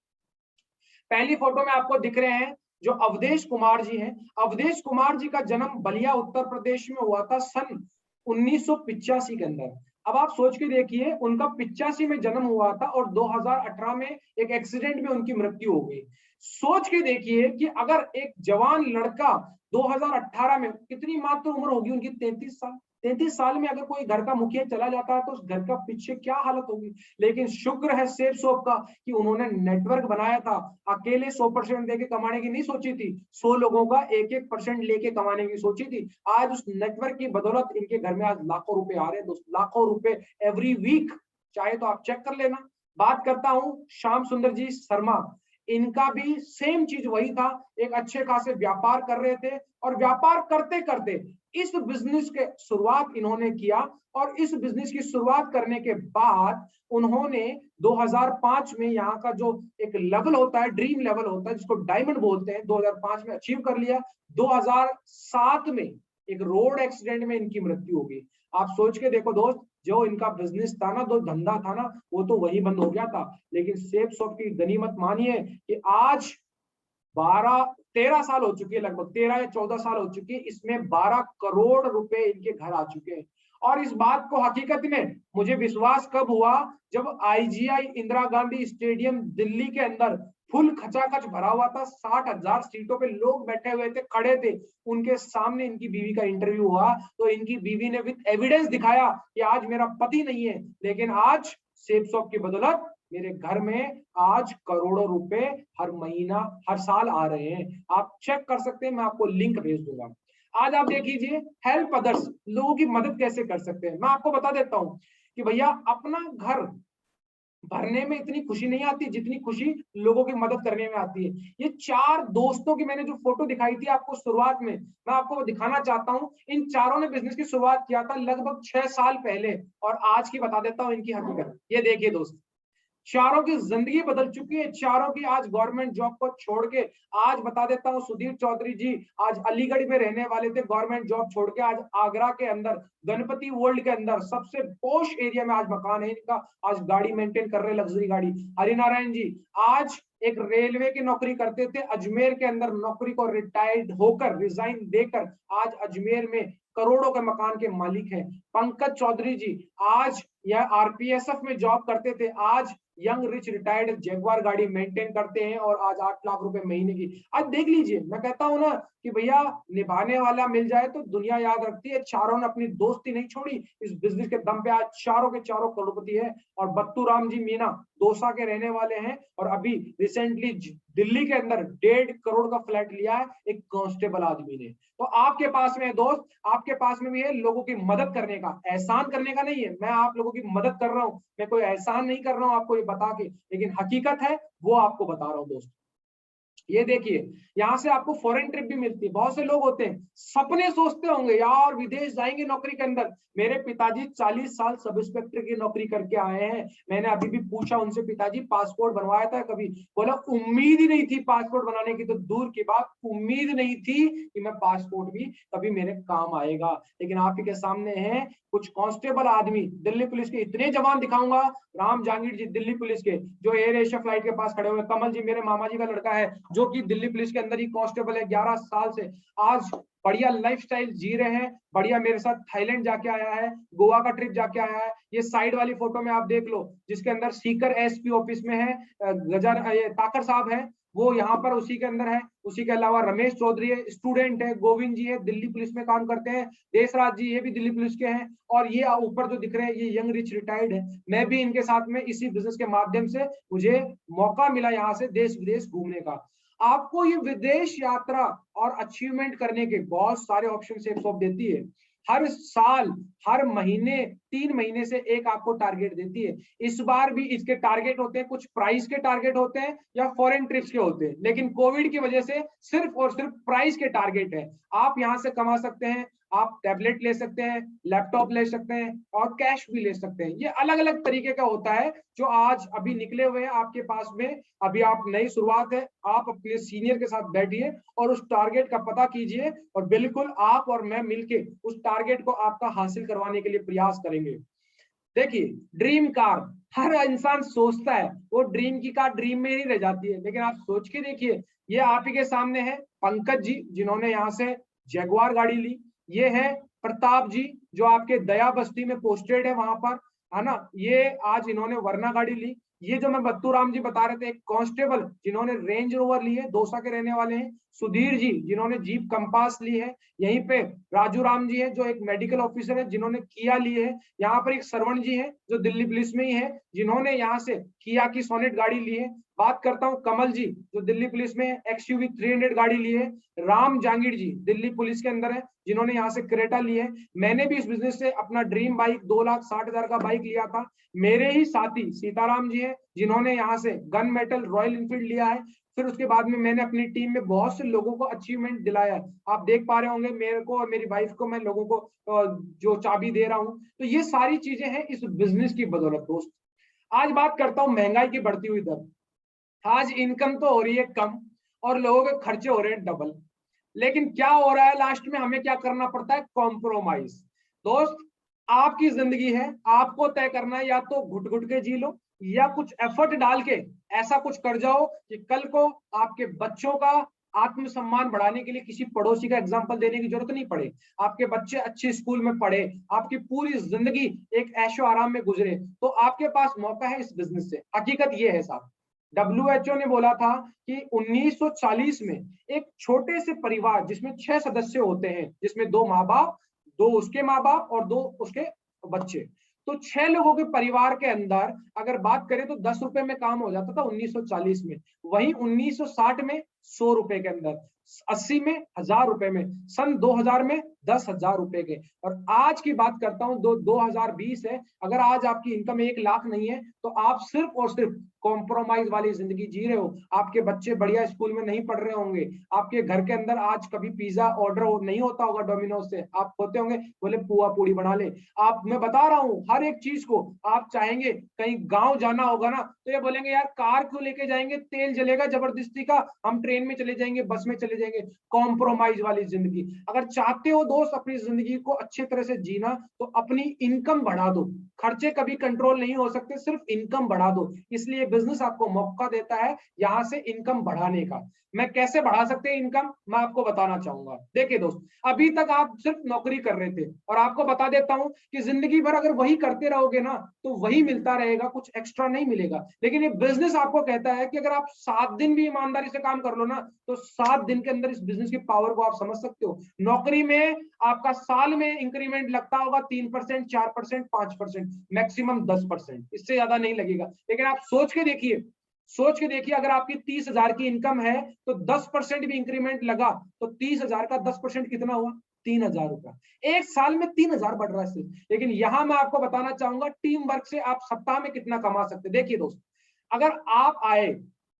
पहली फोटो में आपको दिख रहे हैं जो अवधेश कुमार जी हैं। अवधेश कुमार जी का जन्म बलिया उत्तर प्रदेश में हुआ था सन 1985 के अंदर। अब आप सोच के देखिए, उनका 85 में जन्म हुआ था और 2018 में एक एक्सीडेंट में उनकी मृत्यु हो गई। सोच के देखिए कि अगर एक जवान लड़का 2018 में, कितनी मात्र उम्र होगी उनकी, 33 साल, 33 साल में अगर कोई घर का मुखिया चला जाता है तो उस घर का पीछे क्या हालत होगी। लेकिन शुक्र है सेफ शॉप का कि उन्होंने नेटवर्क बनाया था, अकेले 100% देके कमाने की नहीं सोची थी, 100 लोगों का 1-1% लेके कमाने की सोची थी। आज उस नेटवर्क की बदौलत इनके घर में आज लाखों रुपए आ रहे हैं दोस्त, लाखों रुपए एवरी वीक, चाहे तो आप चेक कर लेना। बात करता हूं श्याम सुंदर जी शर्मा, इनका भी सेम चीज वही था, एक अच्छे खासे व्यापार कर रहे थे और व्यापार करते करते इस बिजनेस के शुरुआत इन्होंने किया। और इस बिजनेस की शुरुआत करने के बाद उन्होंने 2005 में यहाँ का जो एक लेवल होता है, ड्रीम लेवल होता है जिसको डायमंड बोलते हैं, 2005 में अचीव कर लिया। 2007 में एक रोड एक्सीडेंट में इनकी मृत्यु हो गई। आप सोच के देखो दोस्त, जो इनका बिजनेस था ना, जो धंधा था ना, वो तो वही बंद हो गया था। लेकिन सेफ शॉप की गनीमत मानिए कि आज 13 साल हो चुकी है, लगभग 13 या 14 साल हो चुकी है, इसमें 12 करोड़ रुपए इनके घर आ चुके हैं। और इस बात को हकीकत में मुझे विश्वास कब हुआ, जब आईजीआई इंदिरा गांधी स्टेडियम दिल्ली के अंदर फुल खचाखच भरा हुआ था, 60,000 सीटों पे लोग बैठे हुए थे, खड़े थे, उनके सामने इनकी बीवी का इंटरव्यू हुआ, तो इनकी बीवी ने विद एविडेंस दिखाया कि आज मेरा पति नहीं है, लेकिन आज सेफ शॉप की बदौलत मेरे घर में आज करोड़ों रुपए हर महीना हर साल आ रहे हैं। आप चेक कर सकते हैं, मैं आपको लिंक भेज दूंगा। आज आप देख लीजिए, हेल्प अदर्स, लोगों की मदद कैसे कर सकते हैं। मैं आपको बता देता हूं कि भैया अपना घर भरने में इतनी खुशी नहीं आती जितनी खुशी लोगों की मदद करने में आती है। ये 4 दोस्तों की मैंने जो फोटो दिखाई थी आपको शुरुआत में, मैं आपको दिखाना चाहता हूं। इन चारों ने बिजनेस की शुरुआत किया था लगभग 6 साल पहले, और आज की बता देता हूं इनकी हकीकत। ये देखिए दोस्त, चारों की जिंदगी बदल चुकी है, चारों की आज गवर्नमेंट जॉब को छोड़ के, आज बता देता हूं सुधीर चौधरी जी आज अलीगढ़ में रहने वाले थे, गवर्नमेंट जॉब छोड़ के आज आगरा के अंदर गणपति वर्ल्ड के अंदर सबसे पॉश एरिया में आज मकान है इनका, आज गाड़ी मेंटेन कर रहे, लग्जरी गाड़ी। हरिनारायण जी आज एक रेलवे की नौकरी करते थे, अजमेर के अंदर नौकरी को रिटायर्ड होकर रिजाइन देकर आज अजमेर में करोड़ों के मकान के मालिक हैं। पंकज चौधरी जी आज यह आरपीएसएफ में जॉब करते थे, आज यंग रिच रिटायर्ड जगुआर गाड़ी मेंटेन करते हैं और आज 8 लाख रुपए महीने की। आज देख लीजिए, मैं कहता हूं ना कि भैया निभाने वाला मिल जाए तो दुनिया याद रखती है। चारों ने अपनी दोस्ती नहीं छोड़ी, इस बिजनेस के दम पे आज चारों के चारों करोड़पति है। और बत्तू राम जी मीना दौसा के रहने वाले हैं, और अभी रिसेंटली दिल्ली के अंदर 1.5 करोड़ का फ्लैट लिया है एक कांस्टेबल आदमी ने। तो आपके पास में दोस्त, आपके पास में भी है लोगों की मदद करने का, एहसान करने का नहीं है। मैं आप लोगों की मदद कर रहा हूं, मैं कोई एहसान नहीं कर रहा हूं आपको ये बता के, लेकिन हकीकत है वो आपको बता रहा हूं दोस्त। ये देखिए, यहाँ से आपको फॉरेन ट्रिप भी मिलती है। बहुत से लोग होते हैं सपने सोचते होंगे यार विदेश जाएंगे नौकरी के अंदर। मेरे पिताजी 40 साल सब इंस्पेक्टर की नौकरी करके आए हैं। मैंने अभी भी पूछा उनसे, पिताजी पासपोर्ट बनवाया था कभी? बोला उम्मीद ही नहीं थी पासपोर्ट बनाने की, तो दूर की बात उम्मीद नहीं थी कि मैं पासपोर्ट भी कभी मेरे काम आएगा। लेकिन आप ही के सामने है कुछ कांस्टेबल आदमी, दिल्ली पुलिस के इतने जवान दिखाऊंगा। राम जहांगीर जी दिल्ली पुलिस के जो एयर एशिया फ्लाइट के पास खड़े हुए, कमल जी मेरे मामा जी का लड़का है जो कि दिल्ली पुलिस के अंदर ही कांस्टेबल है 11 साल से, आज बढ़िया लाइफस्टाइल जी रहे हैं, बढ़िया मेरे साथ थाईलैंड जाके आया है, गोवा का ट्रिप जाके आया है। ये साइड वाली फोटो में आप देख लो जिसके अंदर सीकर एसपी ऑफिस में है गजर ताकर साहब है, वो यहाँ पर उसी के अंदर है। उसी के अलावा रमेश चौधरी है, स्टूडेंट है, गोविंद जी है दिल्ली पुलिस में काम करते हैं, देशराज जी ये भी दिल्ली पुलिस के हैं, और ये ऊपर जो दिख रहे हैं ये यंग रिच रिटायर्ड है। मैं भी इनके साथ में इसी बिजनेस के माध्यम से मुझे मौका मिला यहाँ से देश विदेश घूमने का। आपको ये विदेश यात्रा और अचीवमेंट करने के बहुत सारे ऑप्शन सेफ शॉप देती है। हर साल हर महीने 3 महीने से एक आपको टारगेट देती है। इस बार भी इसके टारगेट होते हैं, कुछ प्राइस के टारगेट होते हैं या फॉरेन ट्रिप्स के होते हैं, लेकिन कोविड की वजह से सिर्फ और सिर्फ प्राइस के टारगेट है। आप यहां से कमा सकते हैं, आप टैबलेट ले सकते हैं, लैपटॉप ले सकते हैं और कैश भी ले सकते हैं। ये अलग अलग तरीके का होता है जो आज अभी निकले हुए हैं आपके पास में। अभी आप नई शुरुआत है, आप अपने सीनियर के साथ बैठिए और उस टारगेट का पता कीजिए, और बिल्कुल आप और मैं मिलके उस टारगेट को आपका हासिल करवाने के लिए प्रयास करेंगे। देखिए, ड्रीम कार हर इंसान सोचता है, वो ड्रीम की कार ड्रीम में ही रह जाती है, लेकिन आप सोच के देखिए, ये आप ही के सामने है पंकज जी जिन्होंने यहाँ से जगुआर गाड़ी ली, ये है प्रताप जी जो आपके दया बस्ती में पोस्टेड है वहां पर, है ना, ये आज इन्होंने वरना गाड़ी ली। ये जो मैं बत्तू राम जी बता रहे थे, एक कांस्टेबल जिन्होंने रेंज रोवर ली है, दौसा के रहने वाले हैं। सुधीर जी जिन्होंने जीप कंपास ली है। यहीं पे राजू राम जी है जो एक मेडिकल ऑफिसर है जिन्होंने किया ली है। यहाँ पर एक सरवण जी है जो दिल्ली पुलिस में ही है जिन्होंने यहाँ से किया की सोनेट गाड़ी ली है। बात करता हूँ कमल जी जो दिल्ली पुलिस में एक्सयूवी 300 गाड़ी ली है। राम जहांगीर जी दिल्ली पुलिस के अंदर है जिन्होंने यहाँ से क्रेटा ली है। मैंने भी इस बिजनेस से अपना ड्रीम बाइक 2,60,000 का बाइक लिया था। मेरे ही साथी सीताराम जी है जिन्होंने यहाँ से गन मेटल रॉयल इनफील्ड लिया है। फिर उसके बाद में मैंने अपनी टीम में बहुत से लोगों को अचीवमेंट दिलाया है। आप देख पा रहे होंगे मेरे को और मेरी वाइफ को, मैं लोगों को जो चाबी दे रहा हूँ। तो ये सारी चीजें हैं इस बिजनेस की बदौलत दोस्त। आज बात करता हूँ महंगाई की बढ़ती हुई दर। आज इनकम तो हो रही है कम और लोगों के खर्चे हो रहे हैं डबल, लेकिन क्या हो रहा है लास्ट में हमें क्या करना पड़ता है? कॉम्प्रोमाइज। दोस्त, आपकी जिंदगी है, आपको तय करना है, या तो घुट घुट के जी लो या कुछ एफर्ट डाल के ऐसा कुछ कर जाओ कि कल को आपके बच्चों का आत्मसम्मान बढ़ाने के लिए किसी पड़ोसी का एग्जाम्पल देने की जरूरत नहीं पड़े, आपके बच्चे अच्छे स्कूल में पढ़े, आपकी पूरी जिंदगी एक ऐशो आराम में गुजरे, तो आपके पास मौका है इस बिजनेस से। हकीकत ये है साहब, WHO ने बोला था कि 1940 में एक छोटे से परिवार जिसमें 6 सदस्य होते हैं, जिसमें 2 माँ बाप, 2 उसके माँ बाप और 2 उसके बच्चे, तो 6 लोगों के परिवार के अंदर अगर बात करें तो 10 रुपए में काम हो जाता था 1940 में। वहीं 1960 में 100 रुपए के अंदर, 80 में 1000 रुपए में, सन 2000 में 10,000 रुपए के। और आज की बात करता हूं 2020 है, अगर आज आपकी इनकम 1 लाख नहीं है तो आप सिर्फ और सिर्फ कॉम्प्रोमाइज वाली जिंदगी जी रहे हो। आपके बच्चे बढ़िया स्कूल में नहीं पढ़ रहे होंगे, आपके घर के अंदर आज कभी पिज्जा ऑर्डर नहीं होता होगा डोमिनोज से, आप होते होंगे बोले पुआ पूड़ी बना ले। आप, मैं बता रहा हूं हर एक चीज को आप चाहेंगे, कहीं गांव जाना होगा ना तो ये बोलेंगे यार कार क्यों लेके जाएंगे, तेल जलेगा जबरदस्ती का, हम ट्रेन में चले जाएंगे, बस में चले जाएंगे। कॉम्प्रोमाइज वाली जिंदगी अगर चाहते हो दोस्त अपनी जिंदगी को अच्छी तरह से जीना तो अपनी इनकम बढ़ा दो। खर्चे कभी कंट्रोल नहीं हो सकते, सिर्फ इनकम बढ़ा दो। इसलिए बिजनेस आपको मौका देता है यहां से इनकम बढ़ाने का। मैं कैसे बढ़ा सकते हैं इनकम, मैं आपको बताना चाहूंगा। देखिए दोस्त, अभी तक आप सिर्फ नौकरी कर रहे थे, और आपको बता देता हूं कि जिंदगी भर अगर वही करते रहोगे ना तो वही मिलता रहेगा, कुछ एक्स्ट्रा नहीं मिलेगा। लेकिन ये बिजनेस आपको कहता है कि अगर आप 7 दिन भी ईमानदारी से काम कर लो ना तो 7 दिन के अंदर इस बिजनेस की पावर को आप समझ सकते हो। नौकरी में आपका साल में इंक्रीमेंट लगता होगा 3%, 4%, 5%, मैक्सिमम 10%, इससे ज्यादा नहीं लगेगा। लेकिन आप सोच के देखिए, सोच के देखिए, अगर आपकी 30,000 की इनकम है तो 10% भी इंक्रीमेंट लगा तो 30,000 का 10% कितना हुआ, 3,000 रुपया। एक साल में 3,000 बढ़ रहा है। लेकिन यहां मैं आपको बताना चाहूंगा टीम वर्क से आप सप्ताह में कितना कमा सकते हैं। देखिए दोस्त, अगर आप आए,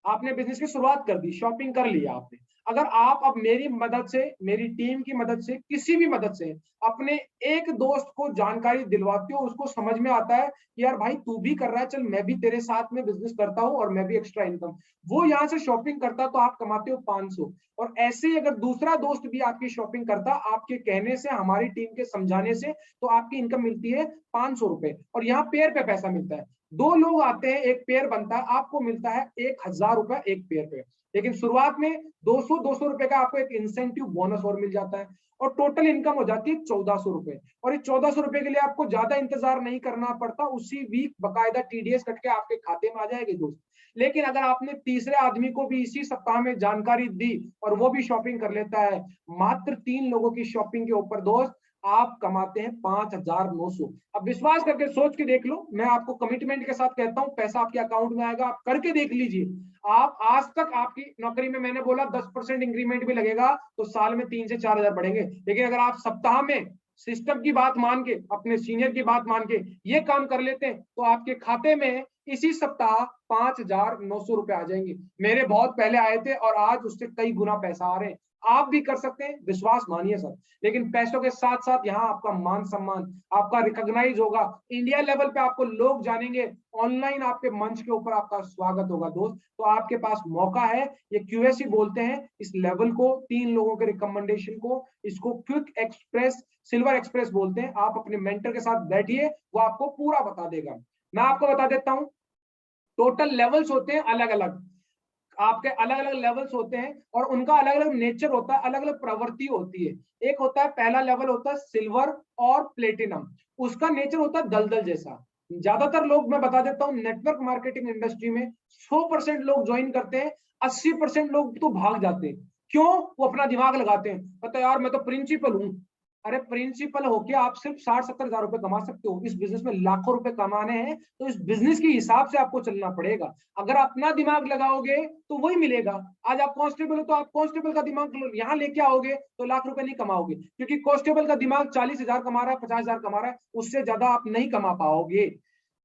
आपने बिजनेस की शुरुआत कर दी, शॉपिंग कर लिया आपने, अगर आप अब मेरी मदद से, मेरी टीम की मदद से, किसी भी मदद से अपने एक दोस्त को जानकारी दिलवाते हो, उसको समझ में आता है कि यार भाई तू भी कर रहा है, चल मैं भी तेरे साथ में बिजनेस करता हूं और मैं भी एक्स्ट्रा इनकम, वो यहाँ से शॉपिंग करता तो आप कमाते हो 500। और ऐसे ही अगर दूसरा दोस्त भी आपकी शॉपिंग करता आपके कहने से, हमारी टीम के समझाने से, तो आपकी इनकम मिलती है 500 रुपए, और यहाँ पेयर पे पैसा मिलता है। 2 लोग आते हैं, एक पेयर बनता है, आपको मिलता है 1,000 रुपए एक पेयर पे। लेकिन शुरुआत में 200 रुपए का आपको एक इंसेंटिव बोनस और मिल जाता है, और टोटल इनकम हो जाती है 1,400 रुपए। और इस 1,400 रुपए के लिए आपको ज्यादा इंतजार नहीं करना पड़ता, उसी वीक बकायदा TDS कट के आपके खाते में आ जाएगी दोस्त। लेकिन अगर आपने तीसरे आदमी को भी इसी सप्ताह में जानकारी दी और वो भी शॉपिंग कर लेता है, मात्र 3 लोगों की शॉपिंग के ऊपर दोस्त आप कमाते हैं 5,900। अब विश्वास करके सोच के देख लो, मैं आपको कमिटमेंट के साथ कहता हूं पैसा आपके अकाउंट में आएगा, आप करके देख लीजिए। आप आज तक आपकी नौकरी में मैंने बोला 10% इंक्रीमेंट भी लगेगा तो साल में 3 से 4,000 बढ़ेंगे। लेकिन अगर आप सप्ताह में सिस्टम की बात मान के, अपने सीनियर की बात मान के ये काम कर लेते हैं तो आपके खाते में इसी सप्ताह 5,900 रुपए आ जाएंगे। मेरे बहुत पहले आए थे और आज उससे कई गुना पैसा आ रहे हैं। आप भी कर सकते हैं, विश्वास मानिए सर। लेकिन पैसों के साथ साथ यहाँ आपका मान सम्मान, आपका रिकॉग्नाइज होगा, इंडिया लेवल पे आपको लोग जानेंगे, ऑनलाइन आपके मंच के ऊपर आपका स्वागत होगा दोस्त। तो आपके पास मौका है, ये QSC बोलते हैं इस लेवल को, 3 लोगों के रिकमेंडेशन को, इसको क्विक एक्सप्रेस, सिल्वर एक्सप्रेस बोलते हैं। आप अपने मेंटर के साथ बैठिए, वो आपको पूरा बता देगा। मैं आपको बता देता हूं, टोटल लेवल्स होते हैं अलग अलग, आपके अलग अलग लेवल्स होते हैं और उनका अलग अलग नेचर होता है, अलग अलग प्रवृत्ति होती है। एक होता है, पहला लेवल होता है सिल्वर और प्लेटिनम, उसका नेचर होता है दलदल जैसा। ज्यादातर लोग, मैं बता देता हूं, नेटवर्क मार्केटिंग इंडस्ट्री में 100% लोग ज्वाइन करते हैं, 80% लोग तो भाग जाते हैं। क्यों? वो अपना दिमाग लगाते हैं, पता यार मैं तो प्रिंसिपल हूं। अरे प्रिंसिपल होके आप सिर्फ 60-70 हजार रुपए कमा सकते हो, इस बिजनेस में लाखों रुपए कमाने हैं तो इस बिजनेस के हिसाब से आपको चलना पड़ेगा। अगर अपना दिमाग लगाओगे तो वही मिलेगा। आज आप कांस्टेबल हो तो आप कांस्टेबल का दिमाग यहाँ लेके आओगे तो लाख रुपए नहीं कमाओगे, क्योंकि कांस्टेबल का दिमाग 40,000 कमा रहा है, 50,000 कमा रहा है, उससे ज्यादा आप नहीं कमा पाओगे।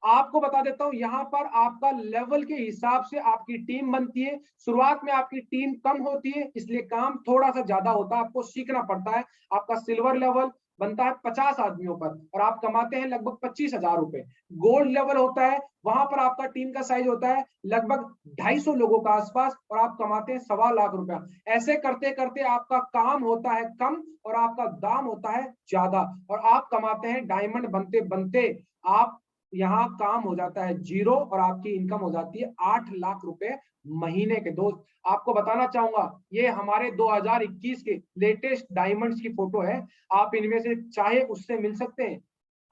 आपको बता देता हूं, यहां पर आपका लेवल के हिसाब से आपकी टीम बनती है। शुरुआत में आपकी टीम कम होती है इसलिए काम थोड़ा सा ज्यादा होता है, आपको सीखना पड़ता है। आपका सिल्वर लेवल बनता है 50 आदमियों पर और आप कमाते हैं लगभग 25,000 रुपए। गोल्ड लेवल होता है, वहां पर आपका टीम का साइज होता है लगभग 250 लोगों का आसपास और आप कमाते हैं 1.25 लाख रुपया। ऐसे करते करते आपका काम होता है कम और आपका दाम होता है ज्यादा, और आप कमाते हैं डायमंड बनते बनते, आप यहाँ काम हो जाता है 0 और आपकी इनकम हो जाती है 8 लाख रुपए महीने के। दोस्त आपको बताना चाहूंगा, ये हमारे 2021 के लेटेस्ट डायमंड्स की फोटो है। आप इनमें से चाहे उससे मिल सकते हैं,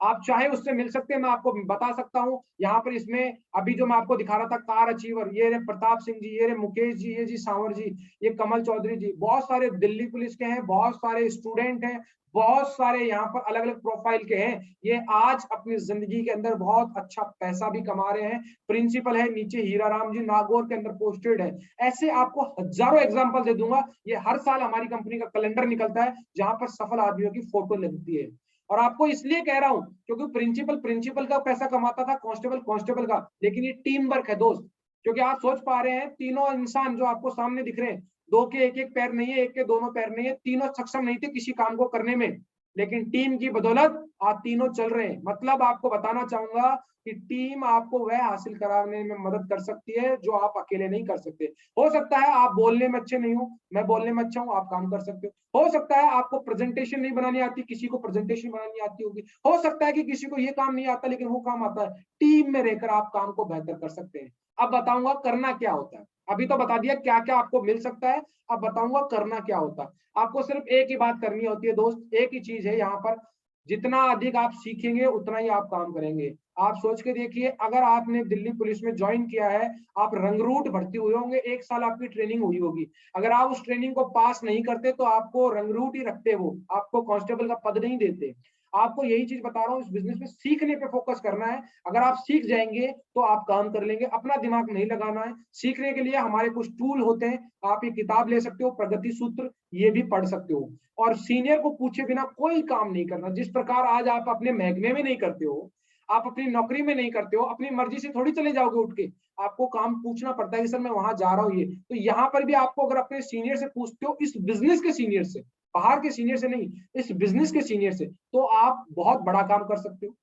आप चाहे उससे मिल सकते हैं। मैं आपको बता सकता हूं यहाँ पर, इसमें अभी जो मैं आपको दिखा रहा था कार अचीवर, ये रे प्रताप सिंह जी, ये रे मुकेश जी, ये जी सांवर जी, ये कमल चौधरी जी, बहुत सारे दिल्ली पुलिस के हैं, बहुत सारे स्टूडेंट हैं, बहुत सारे यहाँ पर अलग अलग प्रोफाइल के हैं। ये आज अपनी जिंदगी के अंदर बहुत अच्छा पैसा भी कमा रहे हैं। प्रिंसिपल है नीचे हीरा राम जी, नागौर के अंदर पोस्टेड है। ऐसे आपको हजारों एग्जांपल दे दूंगा। ये हर साल हमारी कंपनी का कैलेंडर निकलता है जहां पर सफल आदमियों की फोटो लगती है। और आपको इसलिए कह रहा हूं क्योंकि प्रिंसिपल प्रिंसिपल का पैसा कमाता था, कांस्टेबल कांस्टेबल का, लेकिन ये टीम वर्क है दोस्त। क्योंकि आप सोच पा रहे हैं, तीनों इंसान जो आपको सामने दिख रहे हैं, दो के एक एक पैर नहीं है, एक के दोनों पैर नहीं है, तीनों सक्षम नहीं थे किसी काम को करने में, लेकिन टीम की बदौलत आज तीनों चल रहे हैं। मतलब आपको बताना चाहूंगा कि टीम आपको वह हासिल कराने में मदद कर सकती है जो आप अकेले नहीं कर सकते। हो सकता है आप बोलने में अच्छे नहीं हो, मैं बोलने में अच्छा हूं, आप काम कर सकते हो सकता है आपको प्रेजेंटेशन नहीं बनानी आती, किसी को प्रेजेंटेशन बनानी आती होगी, हो सकता है कि किसी को ये काम नहीं आता लेकिन वो काम आता है। टीम में रहकर आप काम को बेहतर कर सकते हैं। अब बताऊंगा करना क्या होता है। अभी तो बता दिया क्या क्या आपको मिल सकता है, अब बताऊंगा करना क्या होता है। आपको सिर्फ एक ही बात करनी होती है दोस्त, एक ही चीज है यहाँ पर, जितना अधिक आप सीखेंगे उतना ही आप काम करेंगे। आप सोच के देखिए, अगर आपने दिल्ली पुलिस में ज्वाइन किया है, आप रंगरूट भर्ती हुए होंगे, एक साल आपकी ट्रेनिंग हुई होगी, अगर आप उस ट्रेनिंग को पास नहीं करते तो आपको रंगरूट ही रखते, वो आपको कांस्टेबल का पद नहीं देते। आपको यही चीज बता रहा हूँ, इस बिजनेस में सीखने पे फोकस करना है। अगर आप सीख जाएंगे तो आप काम कर लेंगे, अपना दिमाग नहीं लगाना है। सीखने के लिए हमारे कुछ टूल होते हैं, आप ये किताब ले सकते हो, प्रगति सूत्र, ये भी पढ़ सकते हो। और सीनियर को पूछे बिना कोई काम नहीं करना। जिस प्रकार आज आप अपने महकमे में नहीं करते हो, आप अपनी नौकरी में नहीं करते हो, अपनी मर्जी से थोड़ी चले जाओगे उठ के, आपको काम पूछना पड़ता है कि सर मैं वहां जा रहा हूँ। ये तो यहाँ पर भी आपको अगर अपने सीनियर से पूछते हो, इस बिजनेस के सीनियर से, बाहर के सीनियर से नहीं, इस बिजनेस के सीनियर से, तो आप बहुत बड़ा काम कर सकते हो।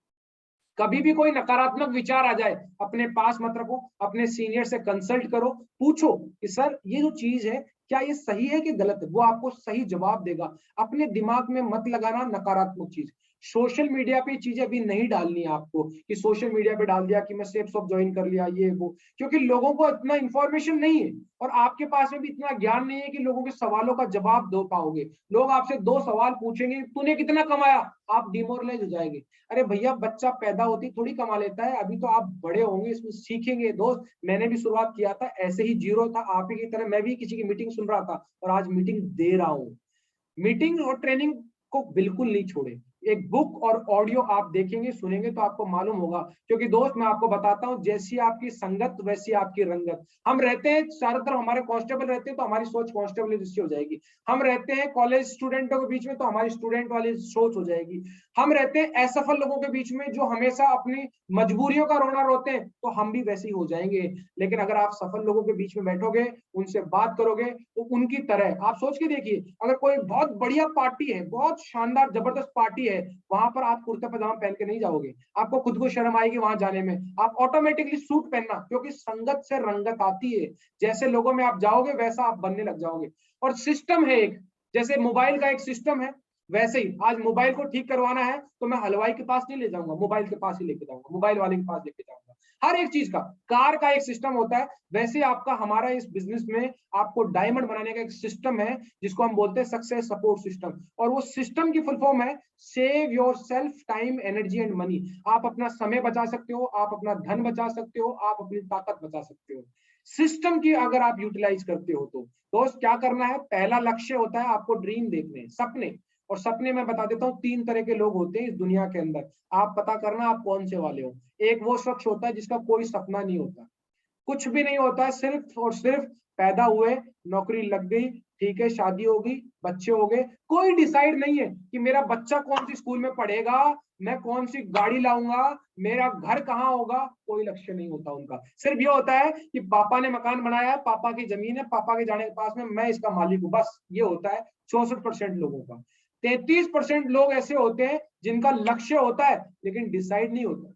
कभी भी कोई नकारात्मक विचार आ जाए, अपने पास मत रखो, अपने सीनियर से कंसल्ट करो, पूछो कि सर ये जो चीज है क्या ये सही है कि गलत है, वो आपको सही जवाब देगा। अपने दिमाग में मत लगाना नकारात्मक चीज। सोशल मीडिया पे चीजें अभी नहीं डालनी है आपको कि सोशल मीडिया पे डाल दिया कि मैं सेफ शॉप ज्वाइन कर लिया ये वो, क्योंकि लोगों को इतना इंफॉर्मेशन नहीं है और आपके पास में भी इतना ज्ञान नहीं है कि लोगों के सवालों का जवाब दे पाओगे। लोग आपसे दो सवाल पूछेंगे, तूने कितना कमाया, आप डिमोरलाइज हो जाएंगे। अरे भैया, बच्चा पैदा होती थोड़ी कमा लेता है, अभी तो आप बड़े होंगे, इसमें सीखेंगे। दोस्त मैंने भी शुरुआत किया था ऐसे ही, जीरो था आप ही की तरह, मैं भी किसी की मीटिंग सुन रहा था और आज मीटिंग दे रहा हूँ। मीटिंग और ट्रेनिंग को बिल्कुल नहीं छोड़े। एक बुक और ऑडियो आप देखेंगे सुनेंगे तो आपको मालूम होगा। क्योंकि दोस्त मैं आपको बताता हूं, जैसी आपकी संगत वैसी आपकी रंगत। हम रहते हैं चारों तरफ, हमारे कांस्टेबल रहते हैं तो हमारी सोच कांस्टेबल जैसी हो जाएगी। हम रहते हैं कॉलेज स्टूडेंटों के बीच में तो हमारी स्टूडेंट वाली सोच हो जाएगी। हम रहते हैं असफल लोगों के बीच में जो हमेशा अपनी मजबूरियों का रोना रोते हैं तो हम भी वैसे ही हो जाएंगे। लेकिन अगर आप सफल लोगों के बीच में बैठोगे, उनसे बात करोगे तो उनकी तरह आप सोच के देखिए, अगर कोई बहुत बढ़िया पार्टी है, बहुत शानदार जबरदस्त पार्टी है, वहां पर आप कुर्ता पजामा पहन के नहीं जाओगे, आपको खुद को शर्म आएगी वहां जाने में। आप ऑटोमेटिकली सूट पहनना, क्योंकि संगत से रंगत आती है। जैसे लोगों में आप जाओगे वैसा आप बनने लग जाओगे। और सिस्टम है एक, जैसे मोबाइल का एक सिस्टम है, वैसे ही आज मोबाइल को ठीक करवाना है तो मैं हलवाई के पास नहीं ले जाऊंगा, मोबाइल के पास ही लेके जाऊंगा, मोबाइल वाले के पास लेके जाऊंगा। हर एक चीज का, कार का एक सिस्टम होता है, वैसे आपका हमारा इस बिजनेस में आपको डायमंड बनाने का एक सिस्टम है जिसको हम बोलते हैं सक्सेस सपोर्ट सिस्टम। और वो सिस्टम की फुल फॉर्म है save your self time energy and money. आप अपना समय बचा सकते हो, आप अपना धन बचा सकते हो, आप अपनी ताकत बचा सकते हो, सिस्टम की अगर आप यूटिलाइज करते हो तो। दोस्त क्या करना है, पहला लक्ष्य होता है आपको ड्रीम देखने, सपने। और सपने मैं बता देता हूँ, तीन तरह के लोग होते हैं इस दुनिया के अंदर, आप पता करना आप कौन से वाले हो। एक वो शख्स होता है जिसका कोई सपना नहीं होता, कुछ भी नहीं होता है, सिर्फ और सिर्फ पैदा हुए, नौकरी लग गई, ठीक है, शादी होगी, बच्चे हो गए, कोई डिसाइड नहीं है कि मेरा बच्चा कौन सी स्कूल में पढ़ेगा, मैं कौन सी गाड़ी लाऊंगा, मेरा घर कहाँ होगा, कोई लक्ष्य नहीं होता उनका। सिर्फ ये होता है कि पापा ने मकान बनाया है, पापा की जमीन है, पापा के जाने के पास में मैं इसका मालिक हूँ, बस ये होता है 64% लोगों का। 33% लोग ऐसे होते हैं जिनका लक्ष्य होता है लेकिन डिसाइड नहीं होता।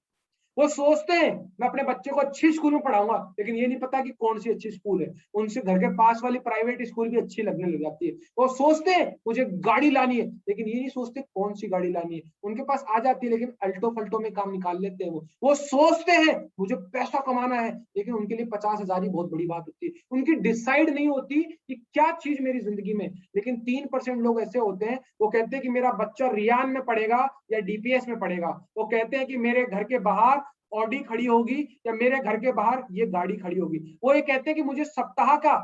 वो सोचते हैं मैं अपने बच्चे को अच्छी स्कूल में पढ़ाऊंगा, लेकिन ये नहीं पता कि कौन सी अच्छी स्कूल है। उनसे घर के पास वाली प्राइवेट स्कूल भी अच्छी लगने लग जाती है। वो सोचते हैं मुझे गाड़ी लानी है, लेकिन ये नहीं सोचते कौन सी गाड़ी लानी है। उनके पास आ जाती है लेकिन अल्टो फल्टो में काम निकाल लेते हैं। वो सोचते हैं मुझे पैसा कमाना है, लेकिन उनके लिए 50,000 ही बहुत बड़ी बात होती है। उनकी डिसाइड नहीं होती कि क्या चीज मेरी जिंदगी में। लेकिन 3% लोग ऐसे होते हैं, वो कहते हैं कि मेरा बच्चा रियान में पढ़ेगा या डीपीएस में पढ़ेगा। वो कहते हैं कि मेरे घर के बाहर ऑडी खड़ी होगी या मेरे घर के बाहर ये गाड़ी खड़ी होगी। वो ये कहते हैं कि मुझे सप्ताह का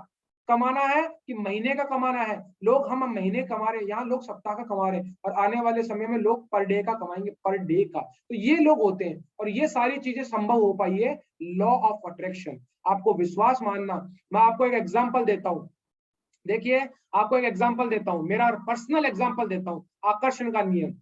कमाना है कि महीने का कमाना है। लोग हम महीने कमा रहे हैं, यहाँ लोग सप्ताह का कमा रहे हैं, और आने वाले समय में लोग पर डे का कमाएंगे, पर डे का। तो ये लोग होते हैं, और ये सारी चीजें संभव हो पाई है लॉ ऑफ अट्रैक्शन। आपको विश्वास मानना। मैं आपको एक एग्जांपल देता हूं, देखिए आपको एक एग्जांपल देता हूं, मेरा पर्सनल एग्जांपल देता हूं, आकर्षण का नियम।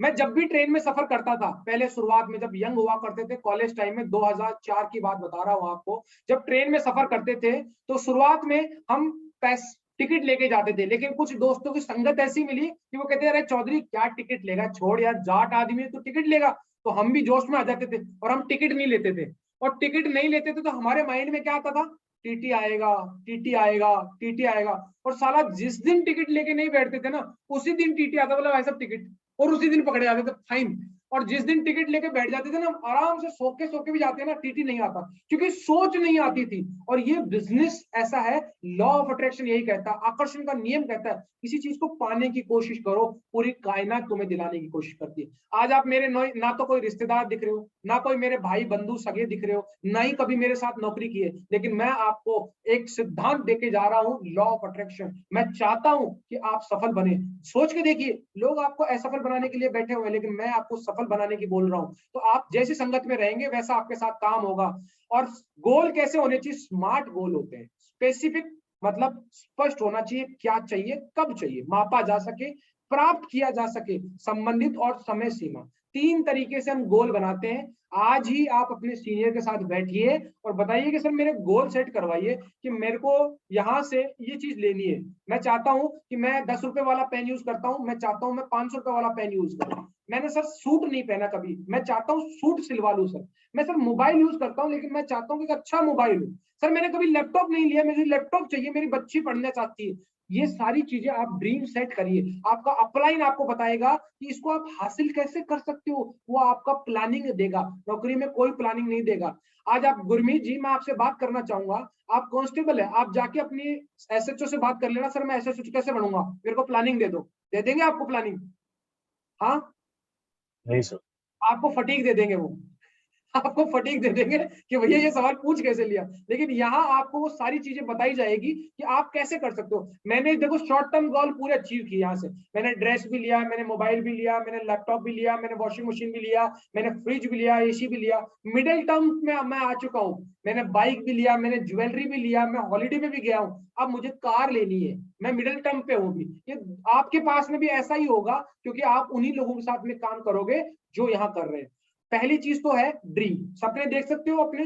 मैं जब भी ट्रेन में सफर करता था, पहले शुरुआत में जब यंग हुआ करते थे, कॉलेज टाइम में 2004 की बात बता रहा हूं आपको, जब ट्रेन में सफर करते थे तो शुरुआत में हम टिकट लेके जाते थे। लेकिन कुछ दोस्तों की संगत ऐसी मिली कि वो कहते अरे चौधरी क्या टिकट लेगा, छोड़ यार, जाट आदमी है तो टिकट लेगा। तो हम भी जोश में आ जाते थे और हम टिकट नहीं लेते थे। और टिकट नहीं लेते थे तो हमारे माइंड में क्या आता था, टीटी आएगा, टीटी आएगा, टीटी आएगा। और साला जिस दिन टिकट लेके नहीं बैठते थे ना, उसी दिन टीटी आता, बोला भाई साहब टिकट, और उसी दिन पकड़े जाते थे, फाइन। और जिस दिन टिकट लेके बैठ जाते थे ना, आराम से सो के भी जाते हैं ना, टीटी नहीं आता, क्योंकि सोच नहीं आती थी। और ये बिजनेस ऐसा है, लॉ ऑफ अट्रैक्शन यही कहता है, आकर्षण का नियम कहता है, किसी चीज को पाने की कोशिश करो, पूरी कायनात तुम्हें दिलाने की कोशिश करती है। आज आप मेरे ना तो कोई रिश्तेदार दिख रहे हो, ना कोई मेरे भाई बंधु सगे दिख रहे हो, ना ही कभी मेरे साथ नौकरी की है, लेकिन मैं आपको एक सिद्धांत देके जा रहा हूं, लॉ ऑफ अट्रैक्शन। मैं चाहता हूं कि आप सफल बने। सोच के देखिए, लोग आपको असफल बनाने के लिए बैठे हुए हैं, लेकिन मैं आपको सफल बनाने की बोल रहा हूं। तो आप जैसी संगत में रहेंगे वैसा आपके साथ काम होगा। और गोल कैसे होने चाहिए, स्मार्ट गोल होते हैं, स्पेसिफिक, मतलब स्पष्ट होना चाहिए, क्या चाहिए, कब चाहिए, मापा जा सके, प्राप्त किया जा सके, संबंधित और समय सीमा। 3 तरीके से हम गोल बनाते हैं। आज ही आप अपने सीनियर के साथ बैठिए और बताइए कि सर मेरे गोल सेट करवाइए कि मेरे को यहां से ये चीज लेनी है। मैं चाहता हूं कि मैं 10 रुपए वाला पेन यूज करता हूं, मैं चाहता हूं मैं 500 रुपए वाला पेन यूज करूं। मैंने सर सूट नहीं पहना कभी, मैं चाहता हूँ सूट सिलवा लूं सर। मैं सर मोबाइल यूज करता हूँ, लेकिन मैं चाहता हूँ कि अच्छा मोबाइल हो। सर मैंने कभी लैपटॉप नहीं लिया, मुझे लैपटॉप चाहिए, मेरी बच्ची पढ़ना चाहती है। ये सारी चीजें आप ड्रीम सेट करिए। आपका अपलाइन आपको बताएगा कि इसको आप हासिल कैसे कर सकते हो, वो आपका प्लानिंग देगा। नौकरी में कोई प्लानिंग नहीं देगा। आज आप गुरमीत जी, मैं आपसे बात करना चाहूंगा, आप कांस्टेबल है, आप जाके अपनी एसएचओ से बात कर लेना, सर मैं एसएचओ कैसे बनूंगा, मेरे को प्लानिंग दे दो। दे देंगे आपको प्लानिंग? हाँ, नहीं सर। आपको फटीक दे देंगे वो, आपको फटीक दे देंगे कि भैया ये सवाल पूछ कैसे लिया। लेकिन यहाँ आपको वो सारी चीजें बताई जाएगी कि आप कैसे कर सकते हो। मैंने देखो शॉर्ट टर्म गोल पूरे अचीव किए यहाँ से। मैंने ड्रेस भी लिया, मैंने मोबाइल भी लिया, मैंने लैपटॉप भी लिया, मैंने वॉशिंग मशीन भी लिया, मैंने फ्रिज भी लिया, एसी भी लिया। मिडिल टर्म में मैं आ चुका हूँ, मैंने बाइक भी लिया, मैंने ज्वेलरी भी लिया, मैं हॉलीडे में भी गया हूँ, अब मुझे कार लेनी है। मैं मिडिल टर्म पे हूँ भी। ये आपके पास में भी ऐसा ही होगा, क्योंकि आप उन्हीं लोगों के साथ में काम करोगे जो यहाँ कर रहे हैं। पहली चीज तो है ड्रीम, सपने देख सकते हो, अपने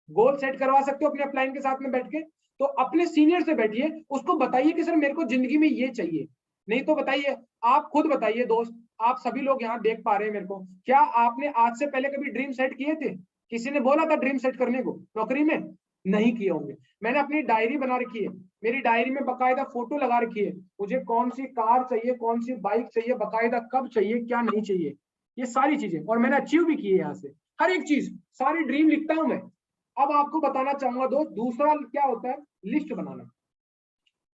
गोल सेट करवा सकते हो अपने अपलाइन के साथ में बैठ के। तो अपने सीनियर से बैठिए, उसको बताइए कि सर मेरे को जिंदगी में ये चाहिए। नहीं तो बताइए, आप खुद बताइए दोस्त, आप सभी लोग यहाँ देख पा रहे हैं मेरे को, क्या आपने आज से पहले कभी ड्रीम सेट किए थे? किसी ने बोला था ड्रीम सेट करने को नौकरी में? नहीं किए होंगे। मैंने अपनी डायरी बना रखी है, मेरी डायरी में बकायदा फोटो लगा रखी है, मुझे कौन सी कार चाहिए, कौन सी बाइक चाहिए, बकायदा कब चाहिए, क्या नहीं चाहिए, ये सारी चीजें। और मैंने अचीव भी की है यहाँ से, हर एक चीज, सारी ड्रीम लिखता हूं मैं। अब आपको बताना चाहूंगा दोस्त, दूसरा क्या होता है, लिस्ट बनाना।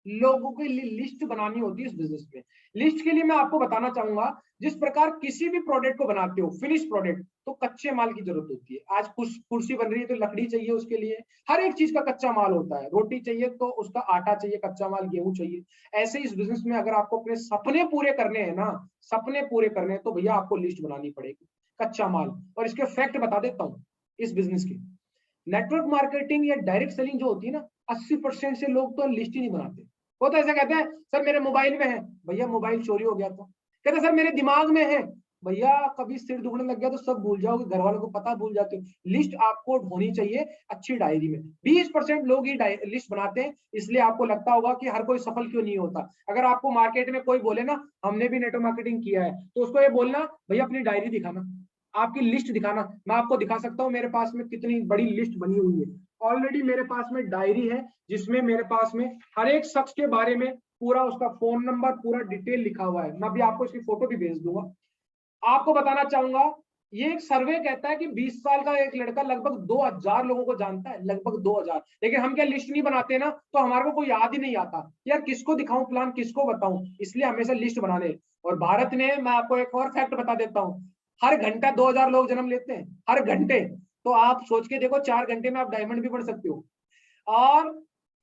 लोगों के लिए लिस्ट बनानी होती है इस बिजनेस में। लिस्ट के लिए मैं आपको बताना चाहूंगा, जिस प्रकार किसी भी प्रोडक्ट को बनाते हो, फिनिश प्रोडक्ट, तो कच्चे माल की जरूरत होती है। आज कुर्सी बन रही है तो लकड़ी चाहिए उसके लिए, हर एक चीज का कच्चा माल होता है। रोटी चाहिए तो उसका आटा चाहिए, कच्चा माल गेहूं चाहिए। ऐसे इस बिजनेस में अगर आपको अपने सपने पूरे करने हैं ना, सपने पूरे करने हैं, तो भैया आपको लिस्ट बनानी पड़ेगी, कच्चा माल। और इसके फैक्ट बता देता हूँ इस बिजनेस के। नेटवर्क मार्केटिंग या डायरेक्ट सेलिंग जो होती है ना, 80% से लोग तो लिस्ट ही नहीं बनाते। वो तो ऐसा कहते हैं सर मेरे मोबाइल में है, भैया मोबाइल चोरी हो गया तो। कहते सर मेरे दिमाग में है, भैया कभी सिर दुखने लग गया तो सब भूल जाओगे, घर वालों को पता भूल जाते हो। लिस्ट आपको होनी चाहिए अच्छी डायरी में। 20% लोग ही लिस्ट बनाते हैं, इसलिए आपको लगता होगा कि हर कोई सफल क्यों नहीं होता। अगर आपको मार्केट में कोई बोले ना हमने भी नेटवर्क मार्केटिंग किया है, तो उसको ये बोलना भैया अपनी डायरी दिखाना, आपकी लिस्ट दिखाना, मैं आपको दिखा सकता हूँ मेरे पास में कितनी बड़ी लिस्ट बनी हुई है। ऑलरेडी मेरे पास में डायरी है जिसमें मेरे पास में हर एक शख्स के बारे में पूरा उसका फोन नंबर, पूरा डिटेल लिखा हुआ है। मैं भी आपको इसकी फोटो भी भेज दूंगा। आपको बताना चाहूंगा, ये एक सर्वे कहता है कि 20 साल का एक लड़का लगभग 2000 लोगों को जानता है, लगभग 2000। लेकिन हम क्या लिस्ट नहीं बनाते ना, तो हमारे को कोई याद ही नहीं आता यार, किसको दिखाऊं प्लान, किसको बताऊं, इसलिए हमेशा लिस्ट बनाने। और भारत ने, मैं आपको एक और फैक्ट बता देता हूं, हर घंटा 2000 लोग जन्म लेते हैं, हर घंटे। तो आप सोच के देखो, 4 घंटे में आप डायमंड भी बन सकते हो। और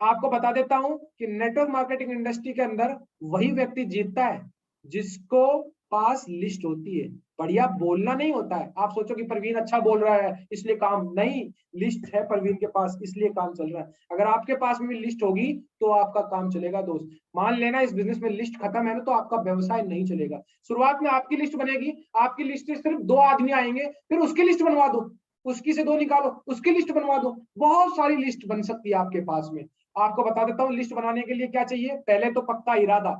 आपको बता देता हूं कि नेटवर्क मार्केटिंग इंडस्ट्री के अंदर वही व्यक्ति जीतता है जिसको पास लिस्ट होती है। बढ़िया बोलना नहीं होता है। आप सोचो कि परवीन अच्छा बोल रहा है इसलिए काम नहीं, लिस्ट है परवीन के पास इसलिए काम चल रहा है। अगर आपके पास में भी लिस्ट होगी तो आपका काम चलेगा दोस्त। मान लेना इस बिजनेस में लिस्ट खत्म है ना, तो आपका व्यवसाय नहीं चलेगा। शुरुआत में आपकी लिस्ट बनेगी, आपकी लिस्ट से सिर्फ 2 आदमी आएंगे, फिर उसकी लिस्ट बनवा दो, उसकी से 2 निकालो, उसकी लिस्ट बनवा दो, बहुत सारी लिस्ट बन सकती है आपके पास में। आपको बता देता हूँ लिस्ट बनाने के लिए क्या चाहिए। पहले तो पक्का इरादा,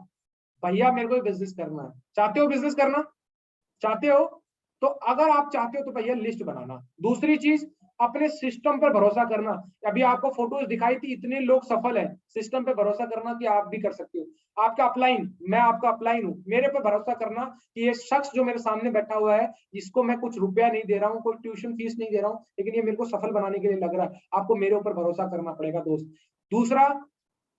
भैया मेरे को बिजनेस करना है। चाहते हो बिजनेस करना, चाहते हो तो, अगर आप चाहते हो तो भैया लिस्ट बनाना। दूसरी चीज, अपने सिस्टम पर भरोसा करना। अभी आपको फोटोज दिखाई थी, इतने लोग सफल हैं, सिस्टम पे भरोसा करना कि आप भी कर सकते हो। आपका अपलाइन, मैं आपका अपलाइन हूं, मेरे पे भरोसा करना कि ये शख्स जो मेरे सामने बैठा हुआ है, इसको मैं कुछ रुपया नहीं दे रहा हूँ, कोई ट्यूशन फीस नहीं दे रहा हूँ, लेकिन ये मेरे को सफल बनाने के लिए लग रहा है। आपको मेरे ऊपर भरोसा करना पड़ेगा दोस्त। दूसरा,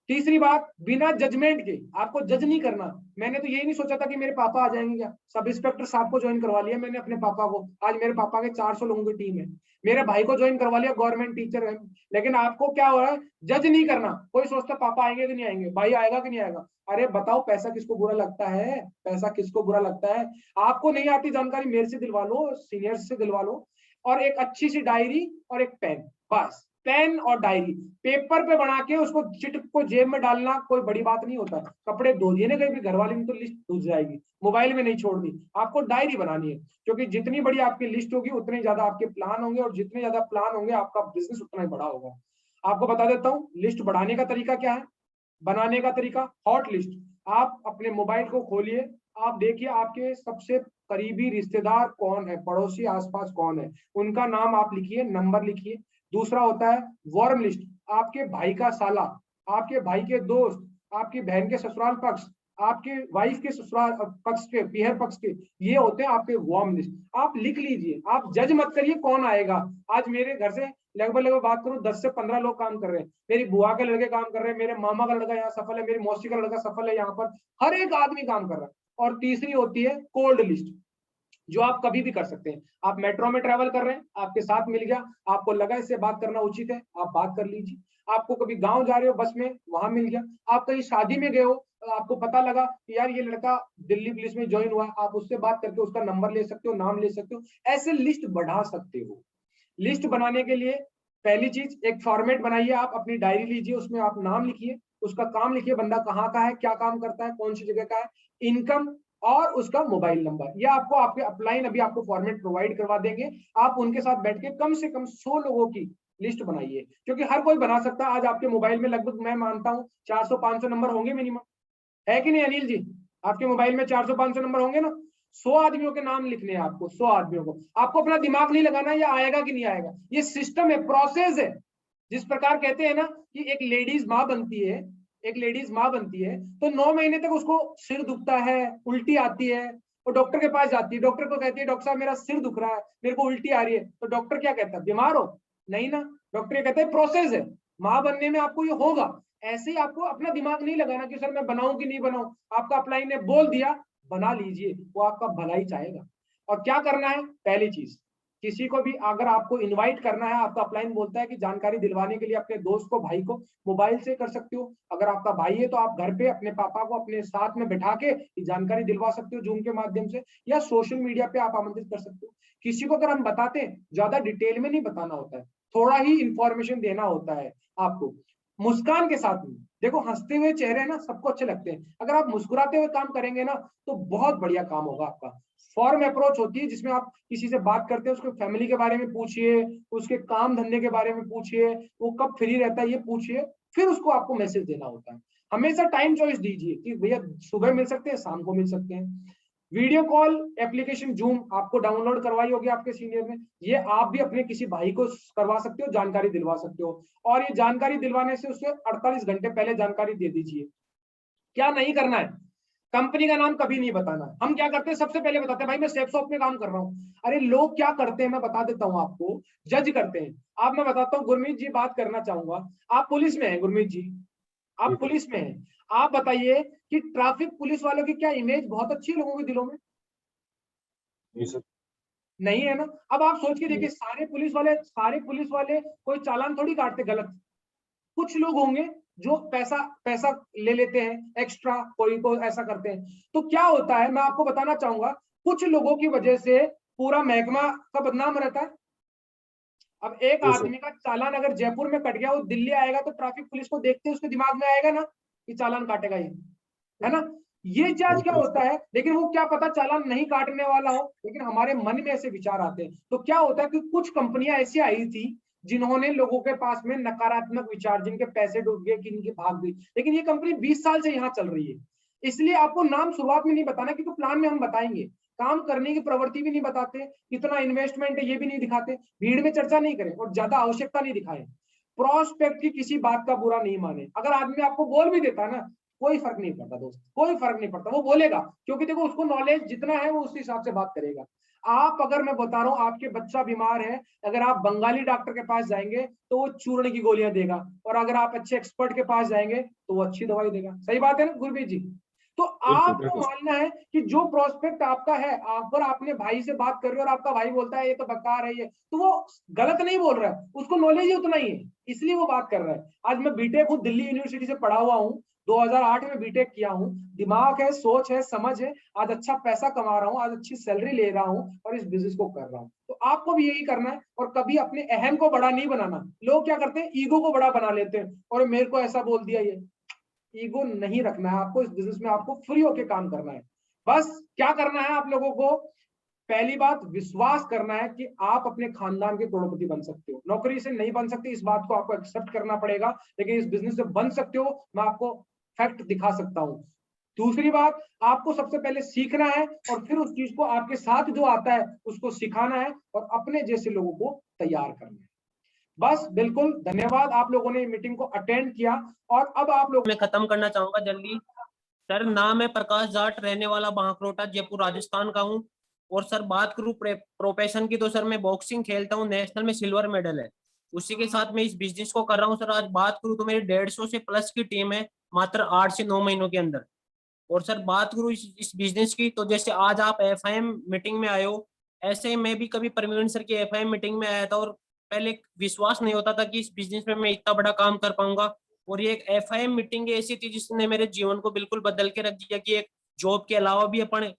तीसरी बात, बिना जजमेंट के, आपको जज नहीं करना। मैंने तो यही नहीं सोचा था कि मेरे पापा आ जाएंगे, क्या सब इंस्पेक्टर साहब को ज्वाइन करवा लिया मैंने अपने पापा को, आज मेरे पापा के 400 लोगों की टीम है। मेरे भाई को ज्वाइन करवा लिया, गवर्नमेंट टीचर है। लेकिन आपको क्या हो रहा है, जज नहीं करना। कोई सोचता पापा आएंगे कि नहीं आएंगे, भाई आएगा कि नहीं आएगा। अरे बताओ, पैसा किसको बुरा लगता है, पैसा किसको बुरा लगता है। आपको नहीं आती जानकारी, मेरे से दिलवा लो, सीनियर्स से दिलवा लो। और एक अच्छी सी डायरी और एक पेन, बस पेन और डायरी पेपर पे बना के उसको चिट को जेब में डालना कोई बड़ी बात नहीं होता। कपड़े धो दिए ना कहीं भी, घर वाले में तो लिस्ट धुस जाएगी, मोबाइल में नहीं छोड़नी, आपको डायरी बनानी है। क्योंकि जितनी बड़ी आपकी लिस्ट होगी उतने ज्यादा आपके प्लान होंगे, और जितने ज्यादा प्लान होंगे आपका बिजनेस उतना ही बड़ा होगा। आपको बता देता हूँ लिस्ट बढ़ाने का तरीका क्या है, बनाने का तरीका। हॉट लिस्ट, आप अपने मोबाइल को खोलिए, आप देखिए आपके सबसे करीबी रिश्तेदार कौन है, पड़ोसी आसपास कौन है, उनका नाम आप लिखिए, नंबर लिखिए। दूसरा होता है वार्म लिस्ट, आपके भाई का साला, आपके भाई के दोस्त, आपकी बहन के ससुराल पक्ष, आपके वाइफ के ससुराल पक्ष के, पीहर पक्ष के, ये होते हैं आपके वार्म लिस्ट। आप लिख लीजिए, आप जज मत करिए कौन आएगा। आज मेरे घर से लगभग बात करूं 10 से 15 लोग काम कर रहे हैं, मेरी बुआ के लड़के काम कर रहे हैं, मेरे मामा का लड़का यहाँ सफल है, मेरी मौसी का लड़का सफल है, यहाँ पर हर एक आदमी काम कर रहा है। और तीसरी होती है कोल्ड लिस्ट, जो आप कभी भी कर सकते हैं। आप मेट्रो में ट्रेवल कर रहे हैं, आपके साथ मिल गया, आपको लगा इससे बात करना उचित है, आप बात कर लीजिए। आपको कभी गांव जा रहे हो बस में, वहां मिल गया। आप कहीं शादी में गए हो, आपको पता लगा कि यार ये लड़का दिल्ली पुलिस में ज्वाइन हुआ, आप उससे बात करके उसका नंबर ले सकते हो, नाम ले सकते हो, ऐसे लिस्ट बढ़ा सकते हो। लिस्ट बनाने के लिए पहली चीज, एक फॉर्मेट बनाइए, आप अपनी डायरी लीजिए, उसमें आप नाम लिखिए, उसका काम लिखिए, बंदा कहाँ का है, क्या काम करता है, कौन सी जगह का है, इनकम और उसका मोबाइल नंबर। ये आपको आपके अपलाइन अभी आपको फॉर्मेट प्रोवाइड करवा देंगे। आप उनके साथ बैठ के कम से कम 100 लोगों की लिस्ट बनाइए, क्योंकि हर कोई बना सकता है। आज आपके मोबाइल में लगभग मैं मानता हूँ 400-500 नंबर होंगे मिनिमम, है कि नहीं अनिल जी? आपके मोबाइल में 400-500 नंबर होंगे ना। 100 आदमियों के नाम लिखने हैं आपको, 100 आदमियों को। आपको अपना दिमाग नहीं लगाना ये आएगा कि नहीं आएगा, ये सिस्टम है, प्रोसेस है। जिस प्रकार कहते हैं ना कि एक लेडीज माँ बनती है, एक लेडीज माँ बनती है तो 9 महीने तक उसको सिर दुखता है, उल्टी आती है, वो डॉक्टर के पास जाती है, डॉक्टर को कहती है डॉक्टर साहब मेरा सिर दुख रहा है, मेरे को उल्टी आ रही है, तो डॉक्टर क्या कहता है, बीमार हो? नहीं ना, डॉक्टर ये कहता है प्रोसेस है, माँ बनने में आपको ये होगा। ऐसे ही आपको अपना दिमाग नहीं लगाना कि सर मैं बनाऊं कि नहीं बनाऊं, आपका अपलाइन ने बोल दिया बना लीजिए, वो आपका भला ही चाहेगा। और क्या करना है, पहली चीज, किसी को भी अगर आपको इनवाइट करना है, आपका अपलाइन बोलता है कि जानकारी दिलवाने के लिए अपने दोस्त को, भाई को मोबाइल से कर सकते हो। अगर आपका भाई है तो आप घर पे अपने पापा को अपने साथ में बैठा के जानकारी दिलवा सकते हो जूम के माध्यम से, या सोशल मीडिया पे आप आमंत्रित कर सकते हो। किसी को अगर हम बताते हैं, ज्यादा डिटेल में नहीं बताना होता है, थोड़ा ही इंफॉर्मेशन देना होता है आपको, मुस्कान के साथ में। देखो हंसते हुए चेहरे ना सबको अच्छे लगते हैं, अगर आप मुस्कुराते हुए काम करेंगे ना तो बहुत बढ़िया काम होगा आपका। फॉर्म अप्रोच होती है जिसमें आप किसी से बात करते हैं, उसके फैमिली के बारे में पूछिए, उसके काम धंधे के बारे में पूछिए, वो कब फ्री रहता है ये पूछिए, फिर उसको आपको मैसेज देना होता है। हमेशा टाइम चॉइस दीजिए कि भैया सुबह मिल सकते हैं, शाम को मिल सकते हैं। वीडियो कॉल एप्लीकेशन जूम आपको डाउनलोड करवाई होगी आपके सीनियर ने, ये आप भी अपने किसी भाई को करवा सकते हो, जानकारी दिलवा सकते हो। और ये जानकारी दिलवाने से उससे 48 घंटे पहले जानकारी दे दीजिए। क्या नहीं करना है, कंपनी का नाम कभी नहीं बताना है। हम क्या करते हैं, सबसे पहले बताते हैं भाई मैं सेफ शॉप में काम कर रहा हूँ। अरे लोग क्या करते हैं मैं बता देता हूँ आपको, जज करते हैं। आप मैं बताता हूँ, गुरमीत जी बात करना चाहूंगा। आप पुलिस में हैं गुरमीत जी, आप पुलिस में हैं, आप बताइए कि ट्रैफिक पुलिस वालों की क्या इमेज बहुत अच्छी है लोगों के दिलों में? नहीं है ना। अब आप सोच के देखिए, सारे पुलिस वाले कोई चालान थोड़ी काटते गलत। कुछ लोग होंगे जो पैसा पैसा ले लेते हैं एक्स्ट्रा, कोई को ऐसा करते हैं। तो क्या होता है मैं आपको बताना चाहूंगा, कुछ लोगों की वजह से पूरा महकमा का बदनाम रहता है। अब एक आदमी का चालान अगर जयपुर में कट गया, वो दिल्ली आएगा तो ट्रैफिक पुलिस को देखते उसके दिमाग में आएगा ना कि चालान काटेगा ये, है ना। ये चार्ज क्या होता है, लेकिन वो क्या पता चालान नहीं काटने वाला हो, लेकिन हमारे मन में ऐसे विचार आते हैं। तो क्या होता है कि कुछ कंपनियां ऐसी आई थी जिन्होंने लोगों के पास में नकारात्मक विचार, जिनके पैसे डूब गए, कि इनकी भाग गई, लेकिन ये कंपनी 20 साल से यहाँ चल रही है। इसलिए आपको नाम शुरुआत में नहीं बताना, क्योंकि प्लान में हम बताएंगे। काम करने की प्रवृत्ति भी नहीं बताते, कितना इन्वेस्टमेंट है ये भी नहीं दिखाते, भीड़ में चर्चा नहीं करें और ज्यादा आवश्यकता नहीं दिखाएं। प्रोस्पेक्ट की किसी बात का बुरा नहीं माने। अगर आदमी आपको बोल भी देता है ना, कोई फर्क नहीं पड़ता दोस्त, कोई फर्क नहीं पड़ता, वो बोलेगा, क्योंकि देखो उसको नॉलेज जितना है वो उस हिसाब से बात करेगा। आप अगर मैं बता रहा हूँ आपके बच्चा बीमार है, अगर आप बंगाली डॉक्टर के पास जाएंगे तो वो चूर्ण की गोलियां देगा, और अगर आप अच्छे एक्सपर्ट के पास जाएंगे तो वो अच्छी दवाई देगा। सही बात है ना गुरमीत जी? तो आपको मानना है कि जो प्रोस्पेक्ट आपका है, अगर आपने भाई से बात कर रहे हो और आपका भाई बोलता है ये तो बेकार है ये, तो वो गलत नहीं बोल रहा है, उसको नॉलेज ही उतना ही है, इसलिए वो बात कर रहा है। आज मैं बीटेक हूँ, दिल्ली यूनिवर्सिटी से पढ़ा हुआ हूँ, 2008 में बीटेक किया हूँ, दिमाग है, सोच है, समझ है, आज अच्छा पैसा कमा रहा हूँ, आज अच्छी सैलरी ले रहा हूँ और इस बिजनेस को कर रहा हूँ। तो आपको भी यही करना है, और कभी अपने अहम को बड़ा नहीं बनाना। लोग क्या करते हैं, ईगो को बड़ा बना लेते हैं, और मेरे को ऐसा बोल दिया ये। ईगो नहीं रखना है आपको इस बिजनेस में, आपको फ्री होके काम करना है। बस क्या करना है आप लोगों को, पहली बात विश्वास करना है कि आप अपने खानदान के करोड़पति बन सकते हो। नौकरी से नहीं बन सकते, इस बात को आपको एक्सेप्ट करना पड़ेगा, लेकिन इस बिजनेस से बन सकते हो, मैं आपको फैक्ट दिखा सकता हूं। दूसरी बात, आपको सबसे पहले सीखना है और फिर उस चीज को आपके साथ जो आता है उसको सिखाना है और अपने जैसे लोगों को तैयार करना है। बस बिल्कुल धन्यवाद, आप लोगों ने मीटिंग को अटेंड किया। और अब आप लोग, मैं खत्म करना चाहूंगा जल्दी। सर नाम है प्रकाश जाट, रहने वाला बांकरोटा जयपुर राजस्थान का हूँ। और सर बात करूँ प्रोफेशन की तो सर मैं बॉक्सिंग खेलता हूँ, नेशनल में सिल्वर मेडल है। उसी के साथ मैं इस बिजनेस को कर रहा हूँ। सर आज बात करूँ तो मेरी 150 से प्लस की टीम है मात्र 8 से 9 महीनों के अंदर। और सर बात करूँ इस बिजनेस की, तो जैसे आज आप एफआईएम मीटिंग में आए हो, ऐसे ही मैं भी कभी परवीन सर की एफआईएम मीटिंग में आया था, और पहले विश्वास नहीं होता था कि इस बिजनेस में मैं इतना बड़ा काम कर पाऊंगा। और ये एक एफआईएम मीटिंग ऐसी थी जिसने मेरे जीवन को बिल्कुल बदल के रख दिया कि एक जॉब के अलावा भी अपन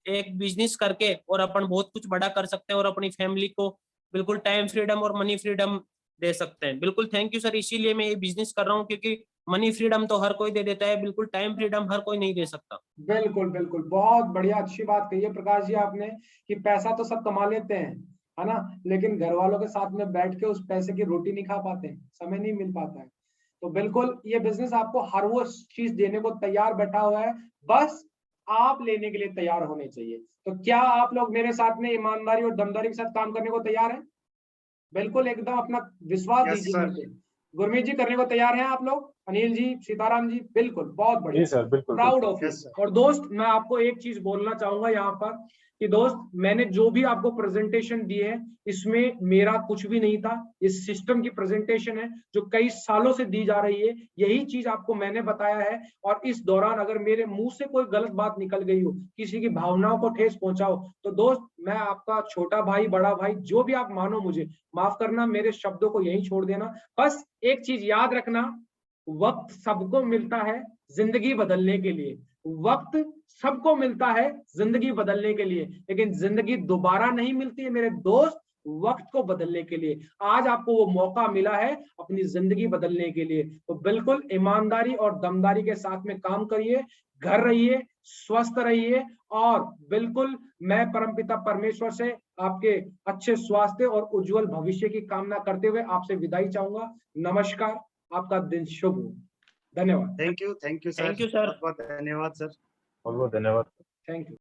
एक बिजनेस करके और अपन बहुत कुछ बड़ा कर सकते हैं और अपनी फैमिली को बिल्कुल टाइम फ्रीडम और मनी फ्रीडम दे सकते हैं। बिल्कुल थैंक यू सर, इसीलिए मैं ये बिजनेस कर रहा हूँ, क्योंकि मनी फ्रीडम तो हर कोई दे देता है, बिल्कुल टाइम फ्रीडम हर कोई नहीं दे सकता। बिल्कुल बिल्कुल, बहुत बढ़िया, अच्छी बात कही है प्रकाश जी आपने, कि पैसा तो सब कमा लेते हैं, है ना, लेकिन घर वालों के साथ में बैठ के उस पैसे की रोटी नहीं खा पाते हैं, समय नहीं मिल पाता है। तो बिल्कुल ये बिजनेस आपको हर वो चीज देने को तैयार बैठा हुआ है, बस आप लेने के लिए तैयार होने चाहिए। तो क्या आप लोग मेरे साथ में ईमानदारी और दमदारी के साथ काम करने को तैयार हैं? बिल्कुल एकदम अपना विश्वास दीजिए मेरे पे। गुरमीत जी करने को तैयार हैं आप लोग? अनिल जी, सीताराम जी, बिल्कुल, बहुत बढ़िया सर, बिल्कुल, प्राउड ऑफ यू। और दोस्त मैं आपको एक चीज बोलना चाहूंगा यहाँ पर, कि दोस्त मैंने जो भी आपको प्रेजेंटेशन दी है, इसमें मेरा कुछ भी नहीं था, इस सिस्टम की प्रेजेंटेशन है जो कई सालों से दी जा रही है, यही चीज आपको मैंने बताया है। और इस दौरान अगर मेरे मुंह से कोई गलत बात निकल गई हो, किसी की भावनाओं को ठेस पहुंचाओ, तो दोस्त मैं आपका छोटा भाई, बड़ा भाई, जो भी आप मानो, मुझे माफ करना, मेरे शब्दों को यहीं छोड़ देना। बस एक चीज याद रखना, वक्त सबको मिलता है जिंदगी बदलने के लिए, वक्त सबको मिलता है जिंदगी बदलने के लिए, लेकिन जिंदगी दोबारा नहीं मिलती है मेरे दोस्त वक्त को बदलने के लिए। आज आपको वो मौका मिला है अपनी जिंदगी बदलने के लिए, तो बिल्कुल ईमानदारी और दमदारी के साथ में काम करिए, घर रहिए, स्वस्थ रहिए, और बिल्कुल मैं परमपिता परमेश्वर से आपके अच्छे स्वास्थ्य और उज्जवल भविष्य की कामना करते हुए आपसे विदाई चाहूंगा। नमस्कार, आपका दिन शुभ हो। धन्यवाद। Thank you sir, thank you sir, बहुत बहुत धन्यवाद सर, बहुत बहुत धन्यवाद, थैंक यू।